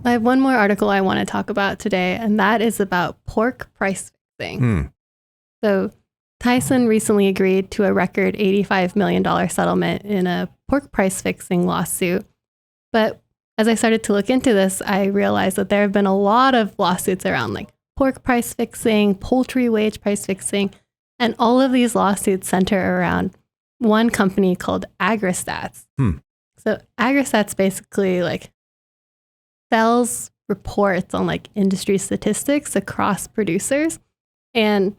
I have one more article I want to talk about today, and that is about pork price fixing. So Tyson recently agreed to a record $85 million settlement in a pork price fixing lawsuit. But as I started to look into this, I realized that there have been a lot of lawsuits around like pork price fixing, poultry wage price fixing, and all of these lawsuits center around one company called AgriStats. So AgriStats basically like sells reports on like industry statistics across producers, and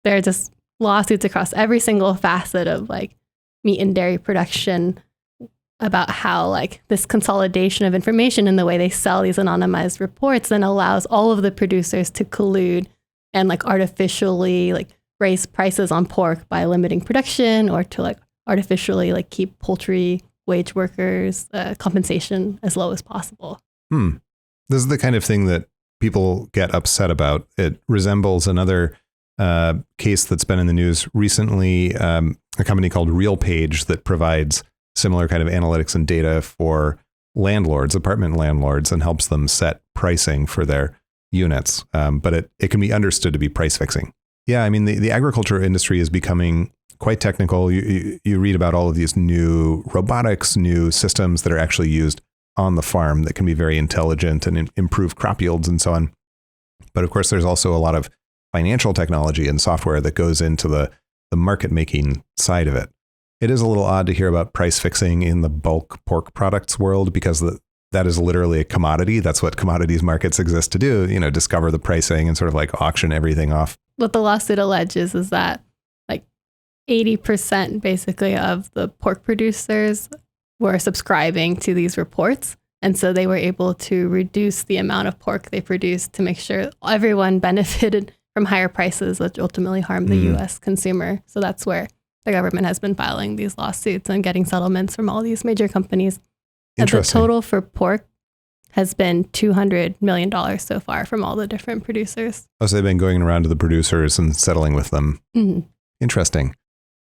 there are just lawsuits across every single facet of like meat and dairy production about how like this consolidation of information in the way they sell these anonymized reports then allows all of the producers to collude and like artificially like raise prices on pork by limiting production, or to like artificially like keep poultry wage workers compensation as low as possible. This is the kind of thing that people get upset about. It resembles another case that's been in the news recently, a company called RealPage that provides similar kind of analytics and data for landlords, apartment landlords, and helps them set pricing for their units. But it can be understood to be price fixing. Yeah, I mean, the agriculture industry is becoming quite technical. You read about all of these new robotics, new systems that are actually used on the farm that can be very intelligent and improve crop yields and so on. But of course, there's also a lot of financial technology and software that goes into the market making side of it. It is a little odd to hear about price fixing in the bulk pork products world, because that is literally a commodity. That's what commodities markets exist to do, discover the pricing and sort of like auction everything off. What the lawsuit alleges is that like 80% basically of the pork producers were subscribing to these reports. And so they were able to reduce the amount of pork they produced to make sure everyone benefited from higher prices, which ultimately harmed the U.S. consumer. So that's where the government has been filing these lawsuits and getting settlements from all these major companies. And the total for pork has been $200 million so far from all the different producers. Oh, so they've been going around to the producers and settling with them. Interesting.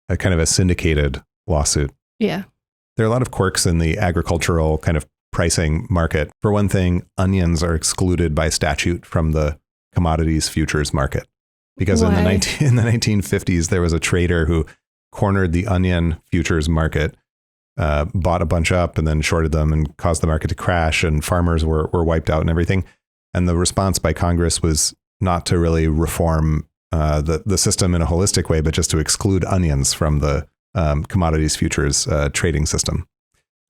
A kind of a syndicated lawsuit. Yeah. There are a lot of quirks in the agricultural kind of pricing market. For one thing, onions are excluded by statute from the commodities futures market. Because in the 1950s, there was a trader who cornered the onion futures market, bought a bunch up and then shorted them and caused the market to crash, and farmers were wiped out and everything. And the response by Congress was not to really reform the system in a holistic way, but just to exclude onions from the commodities futures trading system.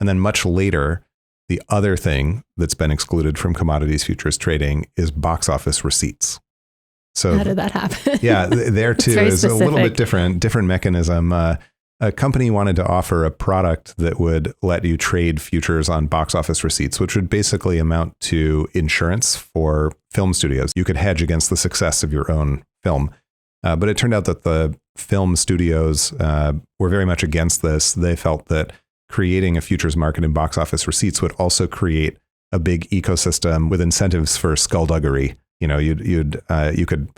And then much later, the other thing that's been excluded from commodities futures trading is box office receipts. So how did that happen? Yeah, there too is a little bit different mechanism. A company wanted to offer a product that would let you trade futures on box office receipts, which would basically amount to insurance for film studios. You could hedge against the success of your own film. But it turned out that the film studios were very much against this. They felt that creating a futures market in box office receipts would also create a big ecosystem with incentives for skullduggery. You could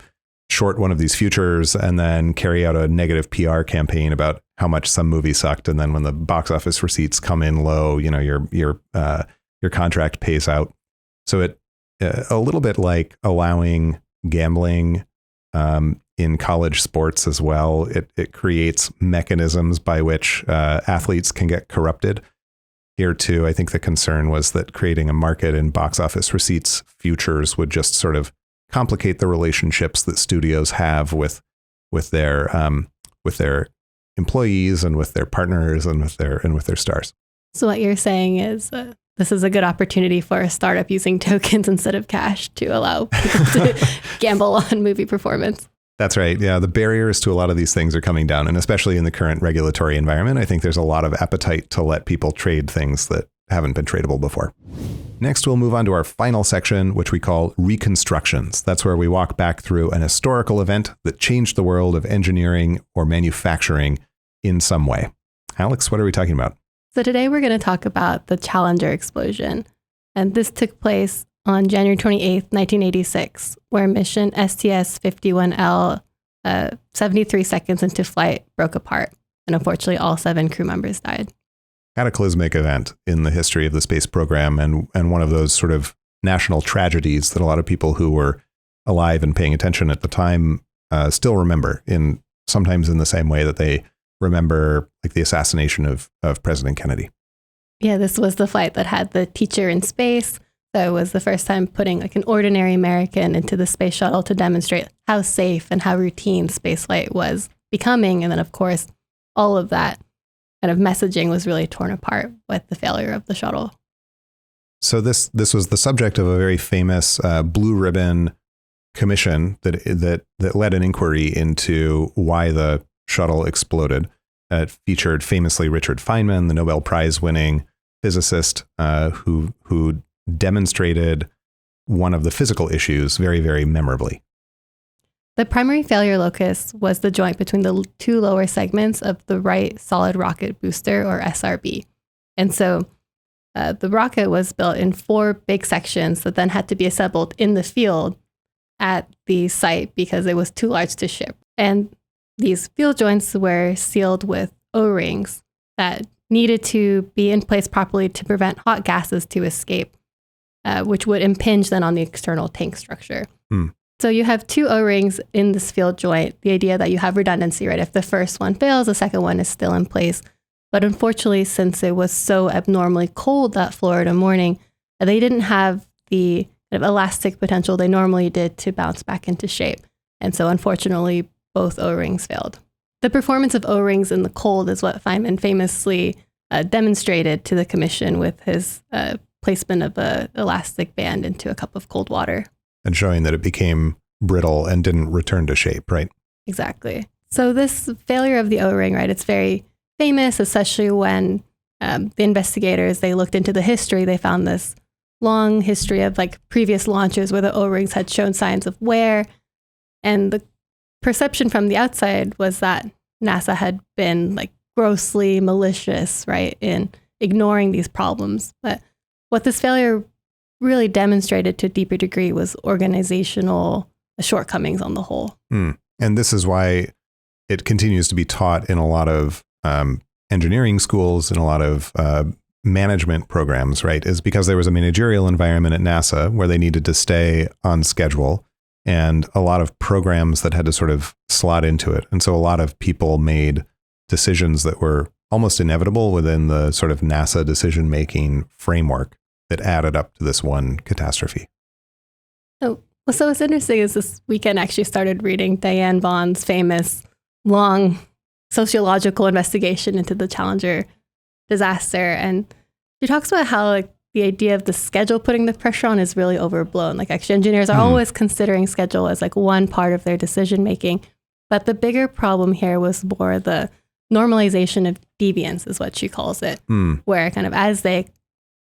short one of these futures and then carry out a negative PR campaign about how much some movie sucked, and then when the box office receipts come in low, your contract pays out. So it a little bit like allowing gambling in college sports as well. It creates mechanisms by which athletes can get corrupted. Here too, I think the concern was that creating a market in box office receipts futures would just sort of complicate the relationships that studios have with their employees and with their partners and with their stars. So what you're saying is this is a good opportunity for a startup using tokens instead of cash to allow people to gamble on movie performance. That's right. Yeah, the barriers to a lot of these things are coming down, and especially in the current regulatory environment, I think there's a lot of appetite to let people trade things that haven't been tradable before. Next, we'll move on to our final section, which we call Reconstructions. That's where we walk back through an historical event that changed the world of engineering or manufacturing in some way. Alex, what are we talking about? So today we're going to talk about the Challenger explosion. And this took place on January 28th, 1986, where mission STS-51L, 73 seconds into flight, broke apart. And unfortunately, all 7 crew members died. Cataclysmic event in the history of the space program, and one of those sort of national tragedies that a lot of people who were alive and paying attention at the time still remember, sometimes in the same way that they remember like the assassination of President Kennedy. Yeah, this was the flight that had the teacher in space. So it was the first time putting like an ordinary American into the space shuttle to demonstrate how safe and how routine spaceflight was becoming. And then, of course, all of that kind of messaging was really torn apart with the failure of the shuttle. So this was the subject of a very famous blue ribbon commission that led an inquiry into why the shuttle exploded. It featured famously Richard Feynman, the Nobel Prize winning physicist who demonstrated one of the physical issues very, very memorably. The primary failure locus was the joint between the two lower segments of the right solid rocket booster, or SRB. And so the rocket was built in 4 big sections that then had to be assembled in the field at the site because it was too large to ship. And these field joints were sealed with O-rings that needed to be in place properly to prevent hot gases to escape, which would impinge then on the external tank structure. So you have 2 O-rings in this field joint, the idea that you have redundancy, right? If the first one fails, the second one is still in place. But unfortunately, since it was so abnormally cold that Florida morning, they didn't have the kind of elastic potential they normally did to bounce back into shape. And so unfortunately, both O-rings failed. The performance of O-rings in the cold is what Feynman famously demonstrated to the commission with his placement of an elastic band into a cup of cold water. And showing that it became brittle and didn't return to shape, right? Exactly. So this failure of the O-ring, right, it's very famous, especially when the investigators, they looked into the history. They found this long history of like previous launches where the O-rings had shown signs of wear. And the perception from the outside was that NASA had been like grossly malicious, right, in ignoring these problems. But what this failure really demonstrated to a deeper degree was organizational shortcomings on the whole. And this is why it continues to be taught in a lot of engineering schools and a lot of management programs, right? Is because there was a managerial environment at NASA where they needed to stay on schedule and a lot of programs that had to sort of slot into it. And so a lot of people made decisions that were almost inevitable within the sort of NASA decision-making framework that added up to this one catastrophe. So what's interesting is this weekend I actually started reading Diane Vaughan's famous long sociological investigation into the Challenger disaster. And she talks about how like the idea of the schedule putting the pressure on is really overblown. Like actually engineers are always considering schedule as like one part of their decision making. But the bigger problem here was more the normalization of deviance is what she calls it, where kind of as they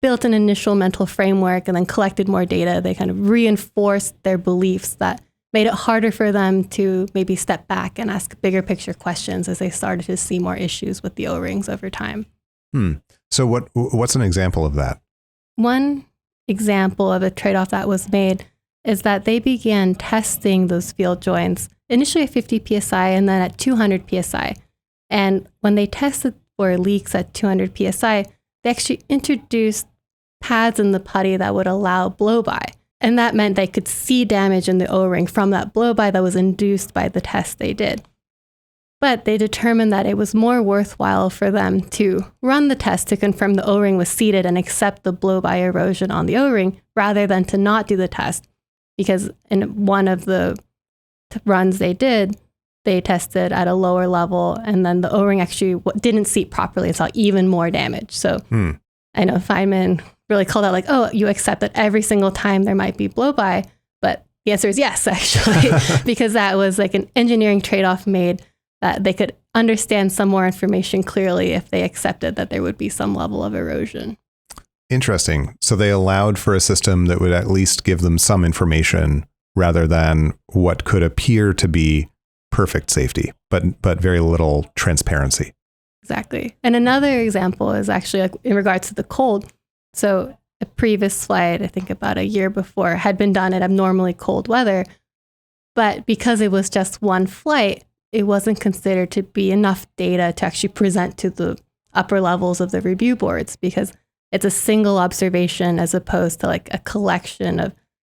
built an initial mental framework and then collected more data, they kind of reinforced their beliefs that made it harder for them to maybe step back and ask bigger picture questions as they started to see more issues with the O-rings over time. So what's an example of that? One example of a trade-off that was made is that they began testing those field joints initially at 50 psi and then at 200 psi. And when they tested for leaks at 200 psi, they actually introduced pads in the putty that would allow blow-by. And that meant they could see damage in the O-ring from that blow-by that was induced by the test they did. But they determined that it was more worthwhile for them to run the test to confirm the O-ring was seated and accept the blow-by erosion on the O-ring rather than to not do the test. Because in one of the runs they did, they tested at a lower level and then the O-ring actually didn't seat properly and saw even more damage. So I know Feynman really called out like, oh, you accept that every single time there might be blow-by, but the answer is yes, actually, because that was like an engineering trade-off made that they could understand some more information clearly if they accepted that there would be some level of erosion. Interesting. So they allowed for a system that would at least give them some information rather than what could appear to be perfect safety, but very little transparency. Exactly. And another example is actually like in regards to the cold. So a previous flight, I think about a year before, had been done in abnormally cold weather. But because it was just one flight, it wasn't considered to be enough data to actually present to the upper levels of the review boards because it's a single observation as opposed to like a collection of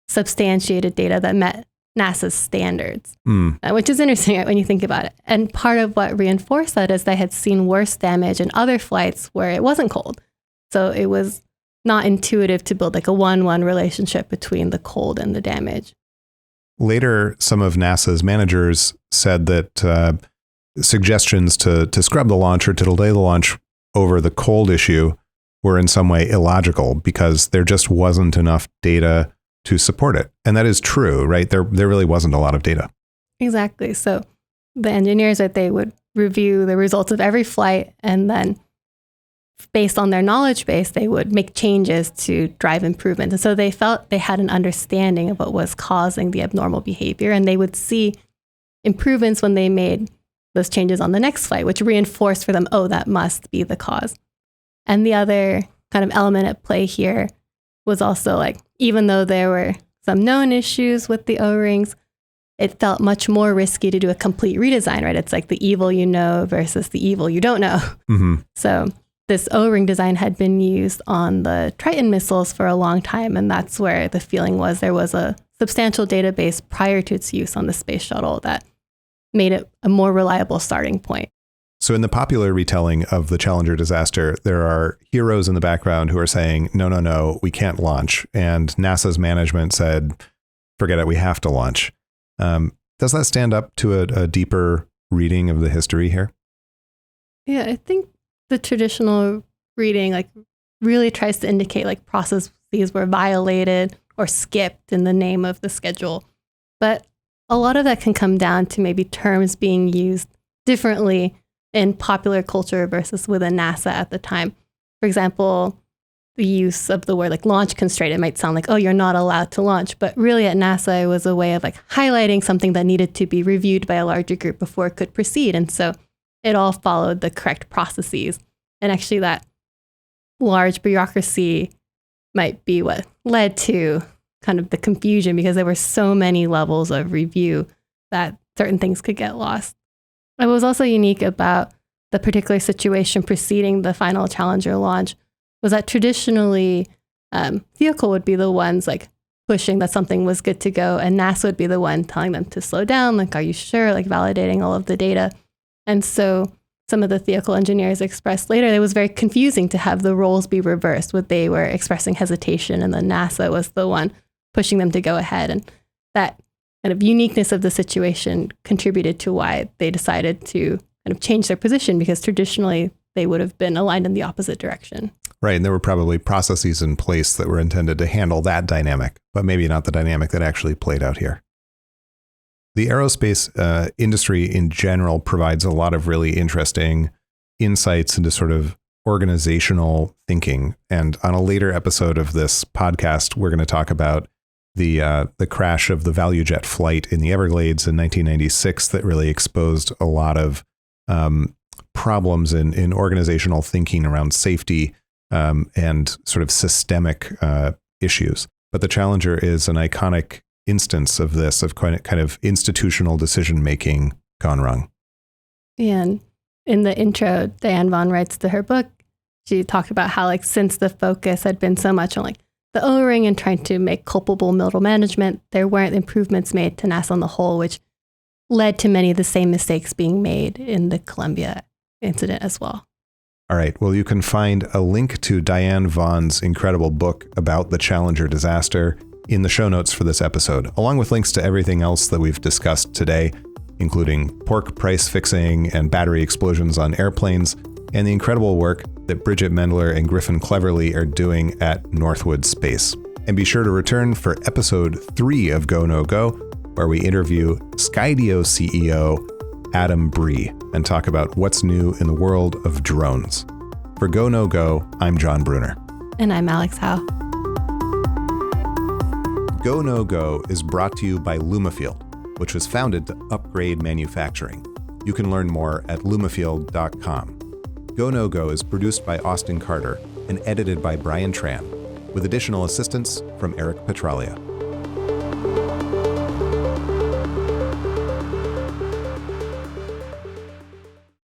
substantiated data that met NASA's standards, which is interesting when you think about it. And part of what reinforced that is they had seen worse damage in other flights where it wasn't cold. So it was not intuitive to build like a 1-1 relationship between the cold and the damage. Later, some of NASA's managers said that suggestions to scrub the launch or to delay the launch over the cold issue were in some way illogical because there just wasn't enough data to support it. And that is true, right? There really wasn't a lot of data. Exactly. So the engineers, that they would review the results of every flight, and then based on their knowledge base, they would make changes to drive improvements. And so they felt they had an understanding of what was causing the abnormal behavior, and they would see improvements when they made those changes on the next flight, which reinforced for them, oh, that must be the cause. And the other kind of element at play here was also like, even though there were some known issues with the O-rings, it felt much more risky to do a complete redesign, right? It's like the evil you know versus the evil you don't know. Mm-hmm. So this O-ring design had been used on the Triton missiles for a long time, and that's where the feeling was there was a substantial database prior to its use on the space shuttle that made it a more reliable starting point. So in the popular retelling of the Challenger disaster, there are heroes in the background who are saying, no, we can't launch. And NASA's management said, forget it, we have to launch. Does that stand up to a deeper reading of the history here? Yeah, I think the traditional reading like really tries to indicate like processes were violated or skipped in the name of the schedule. But a lot of that can come down to maybe terms being used differently in popular culture versus within NASA at the time. For example, the use of the word like launch constraint, it might sound like, oh, you're not allowed to launch. But really at NASA, it was a way of like highlighting something that needed to be reviewed by a larger group before it could proceed. And so it all followed the correct processes. And actually that large bureaucracy might be what led to kind of the confusion, because there were so many levels of review that certain things could get lost. What was also unique about the particular situation preceding the final Challenger launch was that traditionally vehicle would be the ones like pushing that something was good to go, and NASA would be the one telling them to slow down, like, are you sure, like validating all of the data. And so some of the vehicle engineers expressed later that it was very confusing to have the roles be reversed, what they were expressing hesitation, and then NASA was the one pushing them to go ahead. And that kind of uniqueness of the situation contributed to why they decided to kind of change their position, because traditionally they would have been aligned in the opposite direction. Right. And there were probably processes in place that were intended to handle that dynamic, but maybe not the dynamic that actually played out here. The aerospace industry in general provides a lot of really interesting insights into sort of organizational thinking. And on a later episode of this podcast, we're going to talk about the crash of the ValueJet flight in the Everglades in 1996 that really exposed a lot of problems in organizational thinking around safety and sort of systemic issues. But the Challenger is an iconic instance of this, of kind of institutional decision-making gone wrong. And in the intro, Diane Vaughan writes to her book, she talked about how like since the focus had been so much on like the O-ring and trying to make culpable middle management, there weren't improvements made to NASA on the whole, which led to many of the same mistakes being made in the Columbia incident as well. All right. Well, you can find a link to Diane Vaughan's incredible book about the Challenger disaster in the show notes for this episode, along with links to everything else that we've discussed today, including pork price fixing and battery explosions on airplanes, and the incredible work that Bridgit Mendler and Griffin Cleverly are doing at Northwood Space. And be sure to return for episode 3 of Go No Go, where we interview Skydio CEO Adam Bree and talk about what's new in the world of drones. For Go No Go, I'm Jon Bruner. And I'm Alex Howe. Go No Go is brought to you by Lumafield, which was founded to upgrade manufacturing. You can learn more at lumafield.com. Go No Go is produced by Austin Carter and edited by Brian Tran, with additional assistance from Eric Petralia.